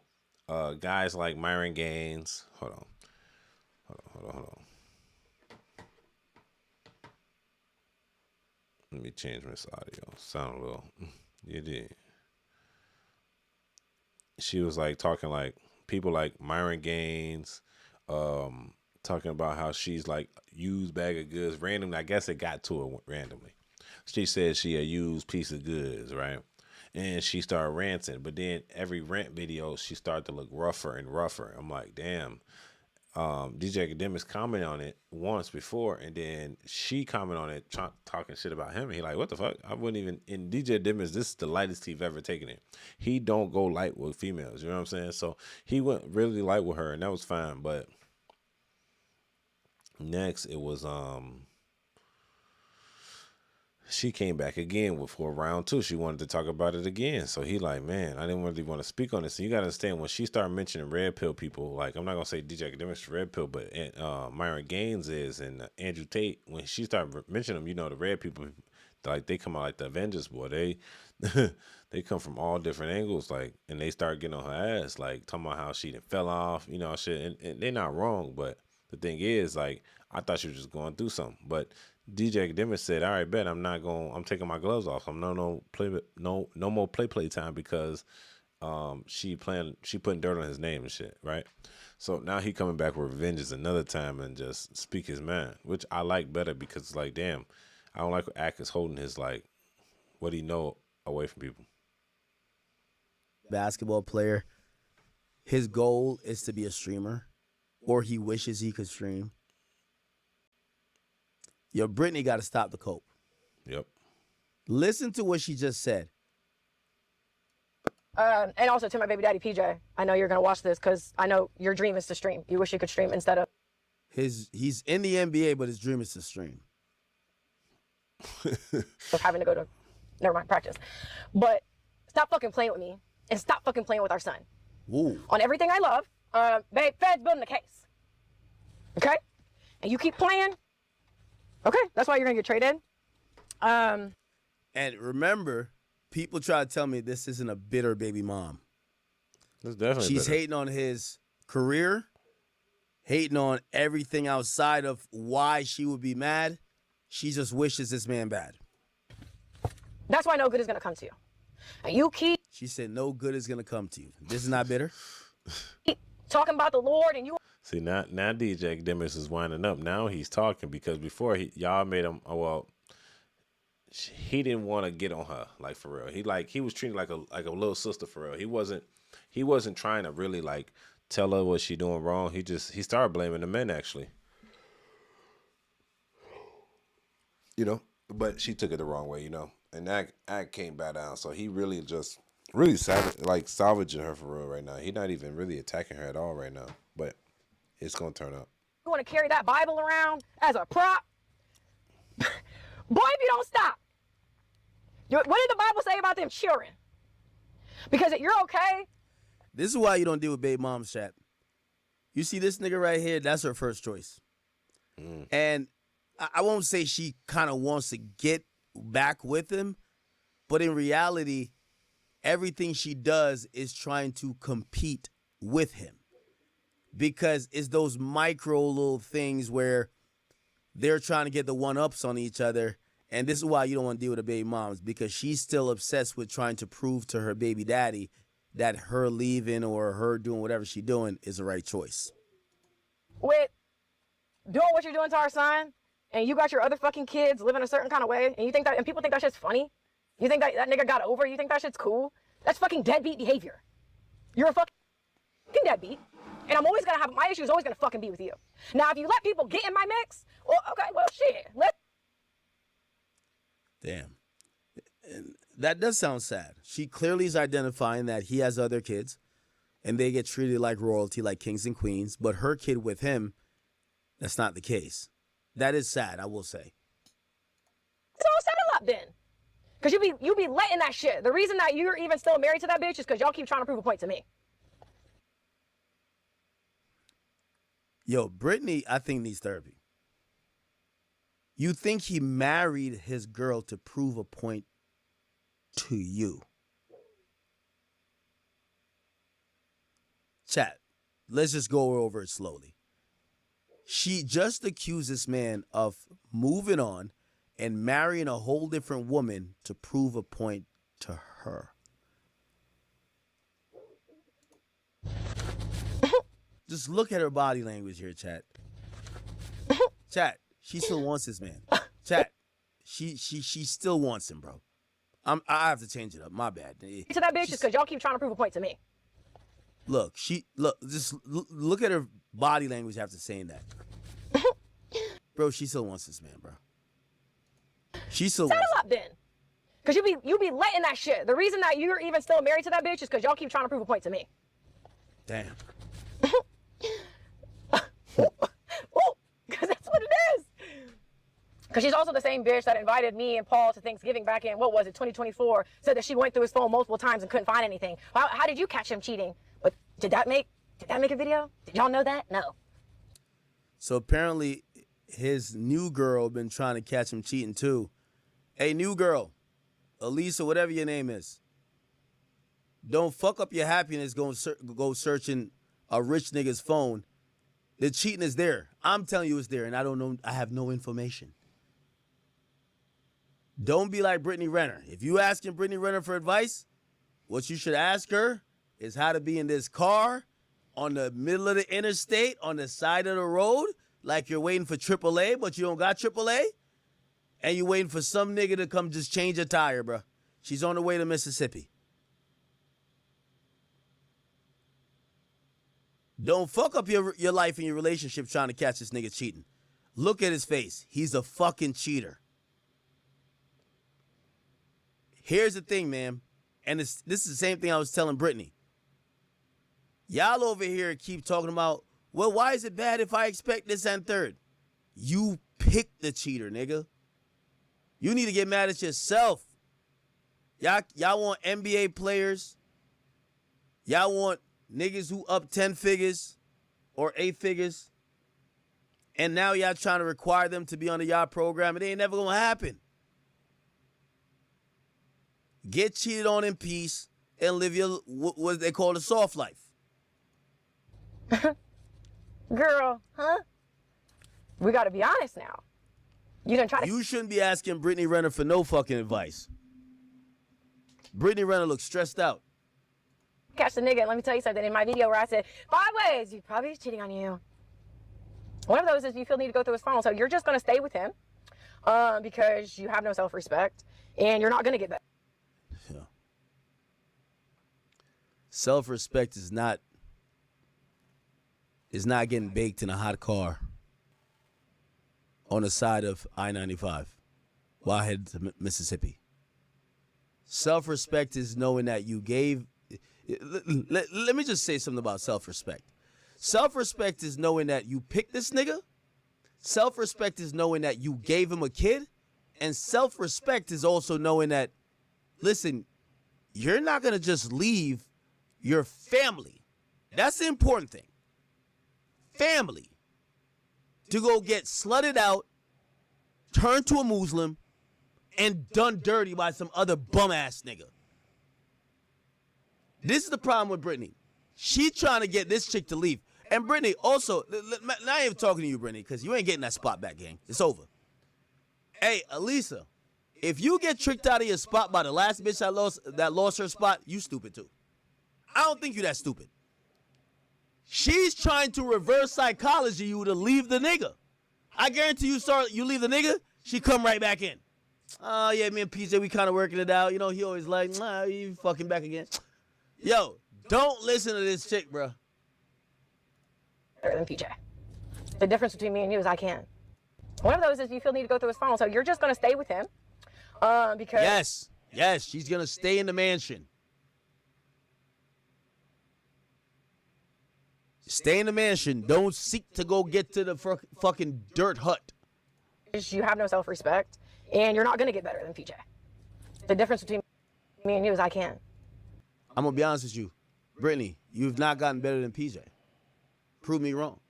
guys like Myron Gaines, hold on. Let me change this audio. Sound a little, you did. She was like talking like people like Myron Gaines, talking about how she's like used bag of goods randomly. I guess it got to her randomly. She said she a used piece of goods, right? And she started ranting, but then every rant video, she started to look rougher and rougher. I'm like, damn. DJ Akademiks commented on it once before, and then she commented on it talking shit about him. And he like, what the fuck? I wouldn't even, in DJ Akademiks, this is the lightest he's ever taken it. He don't go light with females, you know what I'm saying? So he went really light with her, and that was fine. But next it was she came back again for round two. She wanted to talk about it again. So he like, man, I didn't really want to speak on this. So you got to understand, when she started mentioning red pill people, like, I'm not going to say DJ Akademiks red pill, but Myron Gaines is, and Andrew Tate, when she started mentioning them, you know, the red people, like, they come out like the Avengers, boy. They they come from all different angles, like, and they start getting on her ass, like, talking about how she fell off, you know, shit. And they're not wrong, but the thing is, like, I thought she was just going through something. But DJ Akademiks said, all right, bet, I'm taking my gloves off. I'm no more play time, because she putting dirt on his name and shit, right? So now he coming back with vengeance another time and just speak his mind, which I like better, because it's like, damn, I don't like what Ak is holding his, like, what he know away from people. basketball player, his goal is to be a streamer, or he wishes he could stream. Yo, Brittany got to stop the cope. Yep. Listen to what she just said. And also to my baby daddy, PJ, I know you're going to watch this because I know your dream is to stream. You wish you could stream instead of... He's in the NBA, but his dream is to stream. of having to go to, never mind, practice. But stop fucking playing with me and stop fucking playing with our son. Ooh. On everything I love, babe, Fed's building a case. Okay? And you keep playing. Okay, that's why you're going to get traded. And remember, people try to tell me this isn't a bitter baby mom. That's definitely She's bitter. hating on his career, hating on everything outside of why she would be mad. She just wishes this man bad. That's why no good is going to come to you. And you keep... She said no good is going to come to you. This is not bitter? Keep talking about the Lord and you... See, now DJ Akademiks is winding up. Now he's talking, because before y'all made him, he didn't want to get on her, like, for real. He was treating like a little sister, for real. He wasn't trying to really, like, tell her what she doing wrong. He started blaming the men, actually. You know, but she took it the wrong way, you know. And that came back down. So he really salvaging her for real right now. He's not even really attacking her at all right now. But it's gonna turn up. You want to carry that Bible around as a prop? Boy, if you don't stop. What did the Bible say about them children? Because you're okay. This is why you don't deal with baby moms, chat. You see this nigga right here, that's her first choice. And I won't say she kind of wants to get back with him, but in reality, everything she does is trying to compete with him. Because it's those micro little things where they're trying to get the one-ups on each other. And this is why you don't want to deal with the baby moms, because she's still obsessed with trying to prove to her baby daddy that her leaving or her doing whatever she's doing is the right choice. With doing what you're doing to our son, and you got your other fucking kids living a certain kind of way, and you think that, and people think that shit's funny? You think that nigga got over? You think that shit's cool? That's fucking deadbeat behavior. You're a fucking deadbeat. And I'm always gonna have, my issue is always gonna fucking be with you. Now, if you let people get in my mix, well, okay, well, shit. Damn. And that does sound sad. She clearly is identifying that he has other kids and they get treated like royalty, like kings and queens, but her kid with him, that's not the case. That is sad, I will say. So settle up then. Because you be letting that shit. The reason that you're even still married to that bitch is because y'all keep trying to prove a point to me. Yo, Brittany, I think, needs therapy. You think he married his girl to prove a point to you? Chat, let's just go over it slowly. She just accused this man of moving on and marrying a whole different woman to prove a point to her. Just look at her body language here, chat. Chat, she still wants this man. Chat, she still wants him, bro. I have to change it up. My bad. To that bitch is because y'all keep trying to prove a point to me. Look, just look at her body language after saying that. Bro, she still wants this man, bro. She still settle wants up then. Because you be letting that shit. The reason that you're even still married to that bitch is because y'all keep trying to prove a point to me. Damn. Because that's what it is. Because she's also the same bitch that invited me and Paul to Thanksgiving back in, 2024, said that she went through his phone multiple times and couldn't find anything. How did you catch him cheating? But did that make a video? Did y'all know that? No. So apparently his new girl been trying to catch him cheating too. Hey, new girl, Elisa, whatever your name is, don't fuck up your happiness go searching a rich nigga's phone. The cheating is there. I'm telling you it's there, and I don't know. I have no information. Don't be like Brittany Renner. If you asking Brittany Renner for advice, what you should ask her is how to be in this car on the middle of the interstate, on the side of the road, like you're waiting for AAA, but you don't got AAA, and you waiting for some nigga to come just change a tire, bro. She's on the way to Mississippi. Don't fuck up your life and your relationship trying to catch this nigga cheating. Look at his face. He's a fucking cheater. Here's the thing, man. And this is the same thing I was telling Brittany. Y'all over here keep talking about, well, why is it bad if I expect this and third? You picked the cheater, nigga. You need to get mad at yourself. Y'all want NBA players. Y'all want niggas who up 10 figures or 8 figures. And now y'all trying to require them to be on the y'all program. It ain't never gonna happen. Get cheated on in peace and live your, what they call, a soft life. Girl, huh? We gotta be honest now. You done try to. You shouldn't be asking Brittany Renner for no fucking advice. Brittany Renner looks stressed out. Catch the nigga, and let me tell you something. In my video where I said 5 ways you probably he's cheating on you. One of those is you feel need to go through his phone. So you're just gonna stay with him because you have no self-respect and you're not gonna get better. Yeah. Self-respect is not getting baked in a hot car on the side of I-95 while headed to Mississippi. Self-respect is knowing that you gave. Let me just say something about self-respect. Self-respect is knowing that you picked this nigga. Self-respect is knowing that you gave him a kid. And self-respect is also knowing that, listen, you're not going to just leave your family. That's the important thing. Family. To go get slutted out, turned to a Muslim, and done dirty by some other bum-ass nigga. This is the problem with Brittany. She trying to get this chick to leave. And Brittany, also, now I ain't even talking to you, Brittany, because you ain't getting that spot back, gang. It's over. Hey, Elisa, if you get tricked out of your spot by the last bitch that lost her spot, you stupid too. I don't think you that stupid. She's trying to reverse psychology you to leave the nigga. I guarantee you leave the nigga, she come right back in. Oh, yeah, me and PJ, we kind of working it out. You know, he always like, nah, you fucking back again. Yo, don't listen to this chick, bro. Better than PJ. The difference between me and you is I can't. One of those is you feel need to go through his phone, so you're just going to stay with him because... Yes, she's going to stay in the mansion. Stay in the mansion. Don't seek to go get to the fucking dirt hut. You have no self-respect, and you're not going to get better than PJ. The difference between me and you is I can't. I'm going to be honest with you. Brittany, you've not gotten better than PJ. Prove me wrong.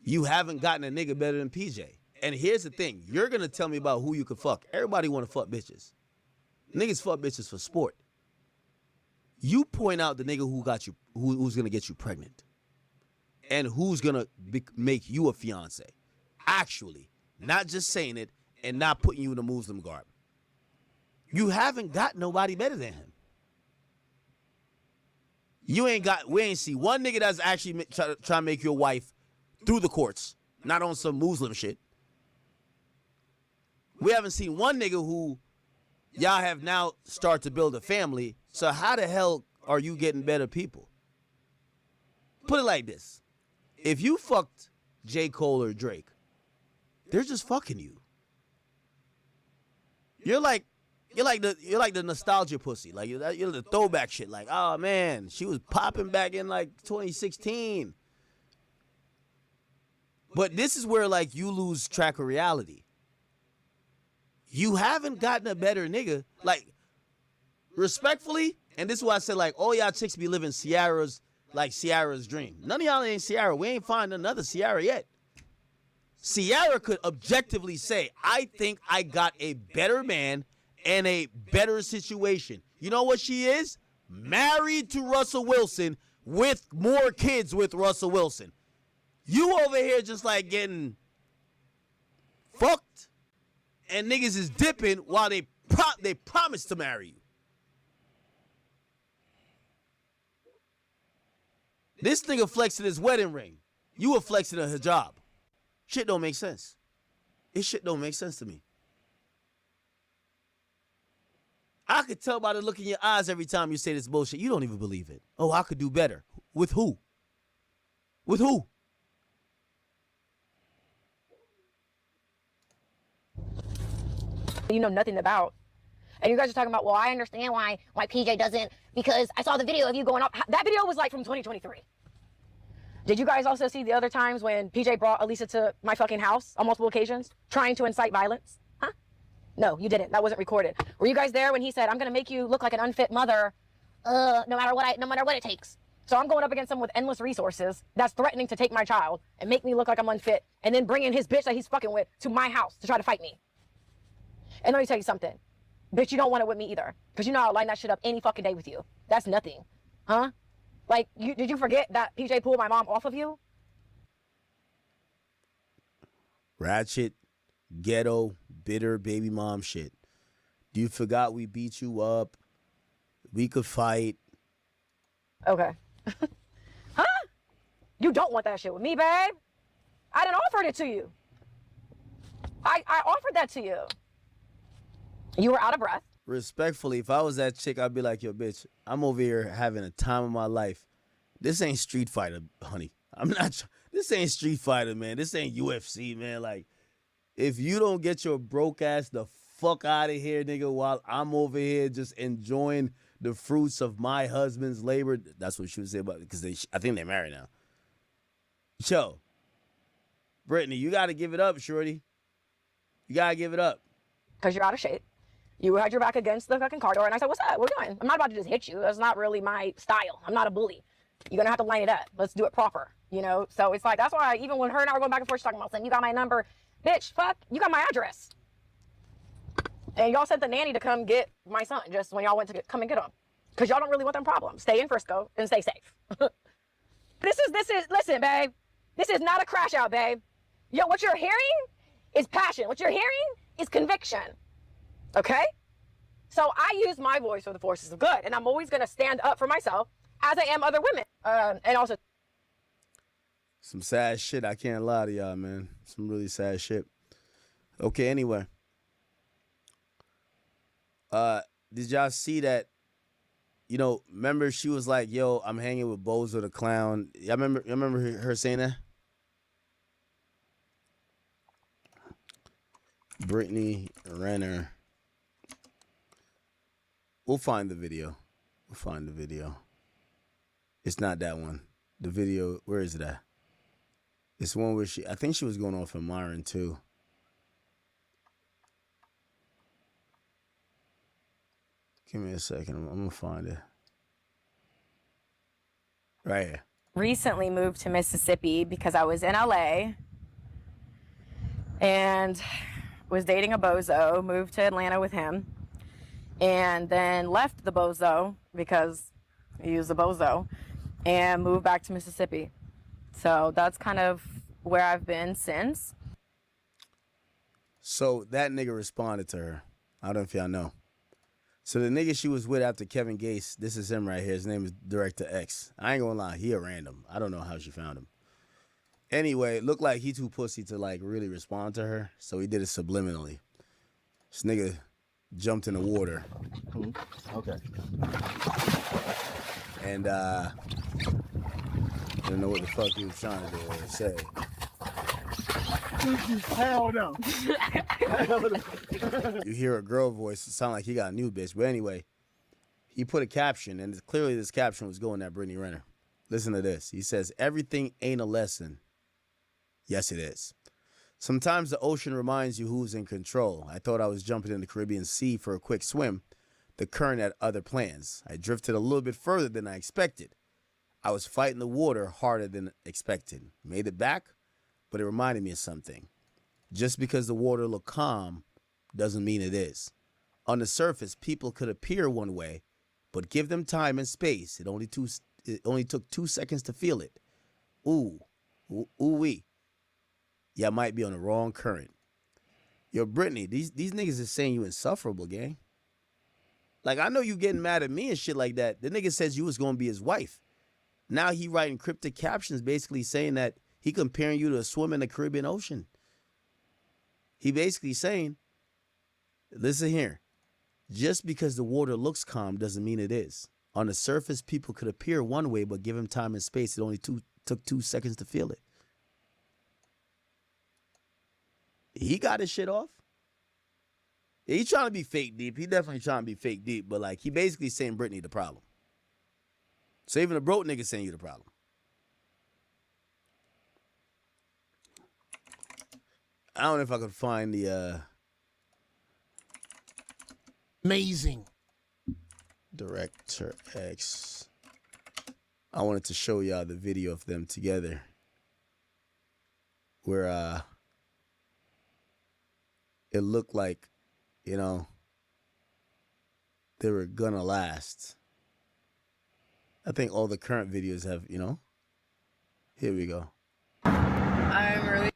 You haven't gotten a nigga better than PJ. And here's the thing. You're going to tell me about who you can fuck. Everybody want to fuck bitches. Niggas fuck bitches for sport. You point out the nigga who's going to get you pregnant. And who's going to make you a fiance. Actually, not just saying it and not putting you in a Muslim garb. You haven't got nobody better than him. We ain't see one nigga that's actually trying to make your wife through the courts, not on some Muslim shit. We haven't seen one nigga who y'all have now started to build a family. So how the hell are you getting better people? Put it like this. If you fucked J. Cole or Drake, they're just fucking you. You're like the nostalgia pussy. Like you're the throwback shit. Like, oh man, she was popping back in like 2016. But this is where like you lose track of reality. You haven't gotten a better nigga. Like, respectfully, and this is why I said like all y'all chicks be living Ciara's dream. None of y'all ain't Ciara. We ain't find another Ciara yet. Ciara could objectively say, I think I got a better man and a better situation. You know what she is? Married to Russell Wilson with more kids with Russell Wilson. You over here just like getting fucked and niggas is dipping while they promise to marry you. This nigga flexing his wedding ring. You were flexing a hijab. Shit don't make sense. This shit don't make sense to me. I could tell by the look in your eyes every time you say this bullshit. You don't even believe it. Oh, I could do better. With who? With who? You know nothing about. And you guys are talking about, well, I understand why PJ doesn't, because I saw the video of you going up. That video was like from 2023. Did you guys also see the other times when PJ brought Elisa to my fucking house on multiple occasions, trying to incite violence? Huh? No, you didn't. That wasn't recorded. Were you guys there when he said, I'm going to make you look like an unfit mother, no matter what it takes? So I'm going up against someone with endless resources that's threatening to take my child and make me look like I'm unfit, and then bringing his bitch that he's fucking with to my house to try to fight me. And let me tell you something. Bitch, you don't want it with me either. Because you know I'll line that shit up any fucking day with you. That's nothing. Huh? Like, did you forget that PJ pulled my mom off of you? Ratchet, ghetto, bitter baby mom shit. You forgot we beat you up. We could fight. Okay. Huh? You don't want that shit with me, babe. I done offered it to you. I offered that to you. You were out of breath. Respectfully, if I was that chick, I'd be like, yo, bitch, I'm over here having a time of my life. This ain't Street Fighter, honey. This ain't Street Fighter, man. This ain't UFC, man. Like, if you don't get your broke ass the fuck out of here, nigga, while I'm over here just enjoying the fruits of my husband's labor. That's what she would say about it, because I think they're married now. Yo, Brittany, you got to give it up, shorty. You gotta give it up. Because you're out of shape. You had your back against the fucking car door, and I said, what's up? What are you doing? I'm not about to just hit you. That's not really my style. I'm not a bully. You're gonna have to line it up. Let's do it proper, you know? So it's like, that's why even when her and I were going back and forth, she's talking about saying, you got my number. Bitch, fuck, you got my address. And y'all sent the nanny to come get my son just when y'all went to come and get him. Because y'all don't really want them problems. Stay in Frisco and stay safe. This is, listen, babe. This is not a crash out, babe. Yo, what you're hearing is passion. What you're hearing is conviction. Okay? So I use my voice for the forces of good. And I'm always going to stand up for myself as I am other women. And also. Some sad shit. I can't lie to y'all, man. Some really sad shit. Okay, anyway. Did y'all see that? You know, remember she was like, yo, I'm hanging with Bozo the Clown. Y'all remember her saying that? Brittany Renner. We'll find the video. It's not that one. The video, where is it at? It's one where I think she was going off of Myron too. Give me a second. I'm going to find it. Right here. Recently moved to Mississippi because I was in LA and was dating a bozo, moved to Atlanta with him, and then left the bozo because he was a bozo and moved back to Mississippi. So that's kind of where I've been since. So that nigga responded to her. I don't know if y'all know. So the nigga she was with after Kevin Gates, this is him right here. His name is Director X. I ain't gonna lie, he a random. I don't know how she found him. Anyway, it looked like he too pussy to like really respond to her, so he did it subliminally. This nigga jumped in the water. Okay. And I don't know what the fuck he was trying to do or say. Hell no. You hear a girl voice, it sound like he got a new bitch. But anyway, he put a caption, and clearly this caption was going at Brittany Renner. Listen to this. He says, everything ain't a lesson. Yes, it is. Sometimes the ocean reminds you who's in control. I thought I was jumping in the Caribbean Sea for a quick swim. The current had other plans. I drifted a little bit further than I expected. I was fighting the water harder than expected. Made it back, but it reminded me of something. Just because the water looked calm doesn't mean it is. On the surface, people could appear one way, but give them time and space. It only took 2 seconds to feel it. Ooh-wee. Yeah, might be on the wrong current. Yo, Brittany, these niggas is saying you insufferable, gang. Like, I know you getting mad at me and shit like that. The nigga says you was going to be his wife. Now he writing cryptic captions basically saying that he comparing you to a swim in the Caribbean Ocean. He basically saying, listen here, just because the water looks calm doesn't mean it is. On the surface, people could appear one way, but give him time and space. It only took 2 seconds to feel it. He got his shit off. He trying to be fake deep. He definitely trying to be fake deep, but like he basically saying Brittany the problem. So even a broke nigga saying you the problem. I don't know if I could find the amazing Director X. I wanted to show y'all the video of them together where it looked like, you know, they were gonna last. I think all the current videos have, you know. Here we go. I'm really.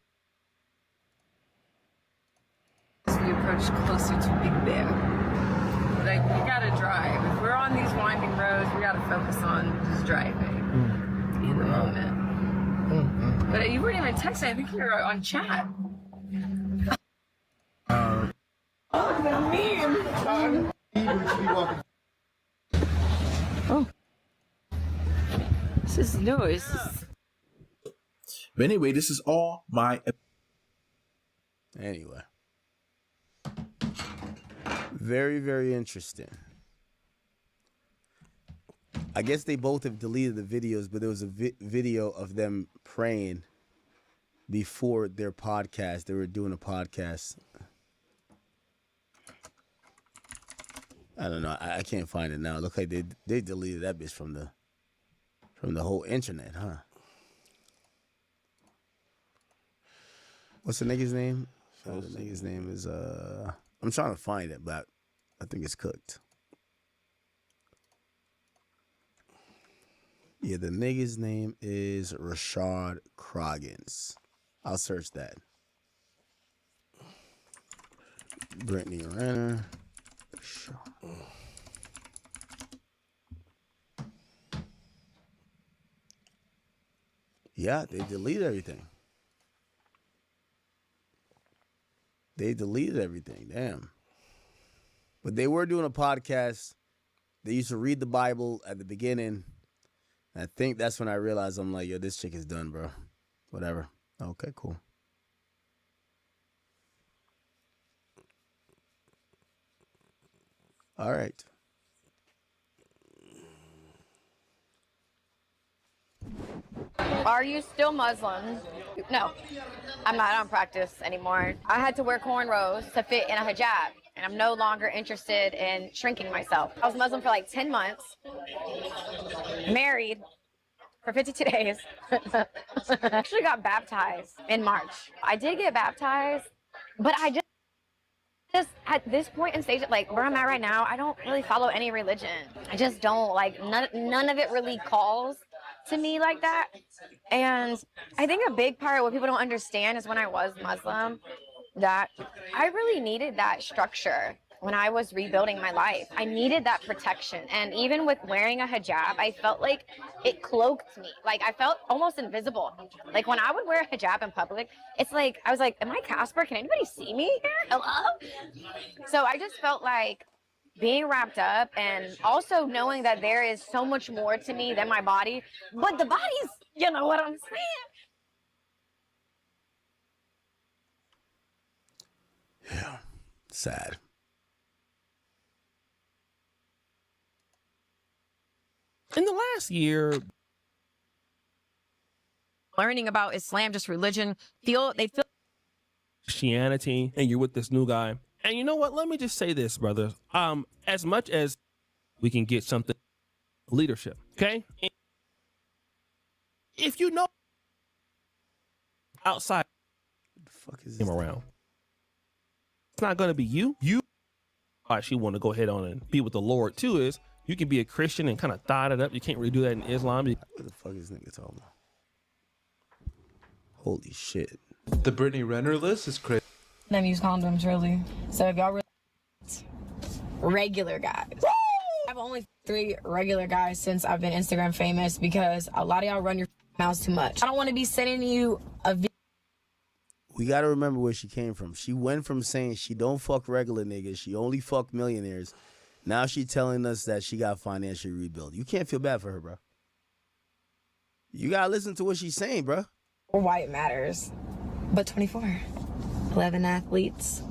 As we approach closer to Big Bear, like we gotta drive. If we're on these winding roads, we gotta focus on just driving in the moment. But you weren't even texting. I think you were on chat. Oh, look at that meme. Oh. This is noise. But anyway, this is all my. Anyway. Very, very interesting. I guess they both have deleted the videos, but there was a video of them praying before their podcast. They were doing a podcast. I don't know. I can't find it now. Look like they deleted that bitch from the whole internet, huh? What's the nigga's name? The nigga's name is I'm trying to find it, but I think it's cooked. Yeah, the nigga's name is Rashad Croggins. I'll search that. Brittany Renner. Yeah, they deleted everything. They deleted everything. Damn. But they were doing a podcast. They used to read the Bible at the beginning. I think that's when I realized I'm like, yo, this chick is done, bro. Whatever. Okay, cool. All right. Are you still Muslim? No, I'm not. I don't practice anymore. I had to wear cornrows to fit in a hijab, and I'm no longer interested in shrinking myself. I was Muslim for like 10 months, married for 52 days. Actually got baptized in March. I did get baptized, but I just at this point in stage, like where I'm at right now, I don't really follow any religion. I just don't, like, none of it really calls to me like that. And I think a big part of what people don't understand is when I was Muslim, that I really needed that structure when I was rebuilding my life. I needed that protection. And even with wearing a hijab, I felt like it cloaked me. Like I felt almost invisible. Like when I would wear a hijab in public, it's like, I was like, am I Casper? Can anybody see me here? Hello? So I just felt like being wrapped up, and also knowing that there is so much more to me than my body, but the body's, you know what I'm saying? Yeah. Sad. In the last year, Learning about Islam, just religion, they feel Christianity, and you're with this new guy. And you know what? Let me just say this, brother. As much as we can get something leadership, okay? If you know outside, what the fuck is him around, it's not gonna be you. Why she want to go ahead on and be with the Lord too is you can be a Christian and kind of thought it up. You can't really do that in Islam. What the fuck is nigga talking about? Holy shit. The Brittany Renner list is crazy. Them use condoms, really. So if y'all really regular guys. I've only 3 regular guys since I've been Instagram famous, because a lot of y'all run your mouths too much. I don't want to be sending you a video. We got to remember where she came from. She went from saying she don't fuck regular niggas, she only fuck millionaires. Now she telling us that she got financial rebuild. You can't feel bad for her, bro. You got to listen to what she's saying, bro. Or why it matters. But 24. 11 athletes.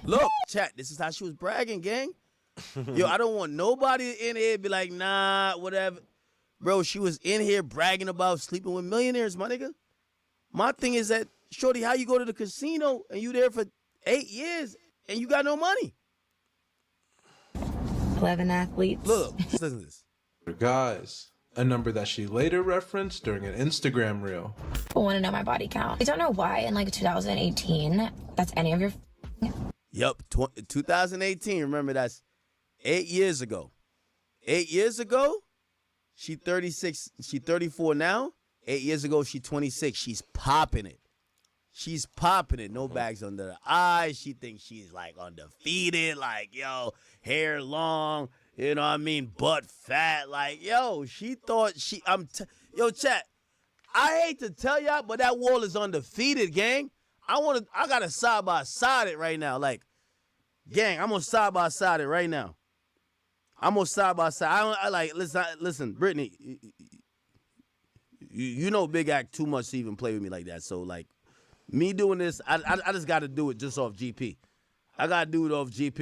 Look, chat, this is how she was bragging, gang. Yo, I don't want nobody in here to be like, nah, whatever. Bro, she was in here bragging about sleeping with millionaires, my nigga. My thing is that, shorty, how you go to the casino and you there for 8 years and you got no money? 11 athletes. Look, listen to this. Guys, a number that she later referenced during an Instagram reel. People want to know my body count. I don't know why in like 2018 that's any of your. Yup, 2018. Remember, that's 8 years ago. 8 years ago, she 36. She 34 now. 8 years ago, she 26. She's popping it. She's popping it. No bags under the eyes. She thinks she's like undefeated. Like, yo, hair long. You know what I mean? Butt fat. Like, yo, she thought she. Yo, chat. I hate to tell y'all, but that wall is undefeated, gang. I gotta side by side it right now. Like, gang, I'm gonna side by side it right now. I'm gonna side by side. Listen, Brittany. You know Big Act too much to even play with me like that. So like, me doing this, I just got to do it just off GP. I got to do it off GP.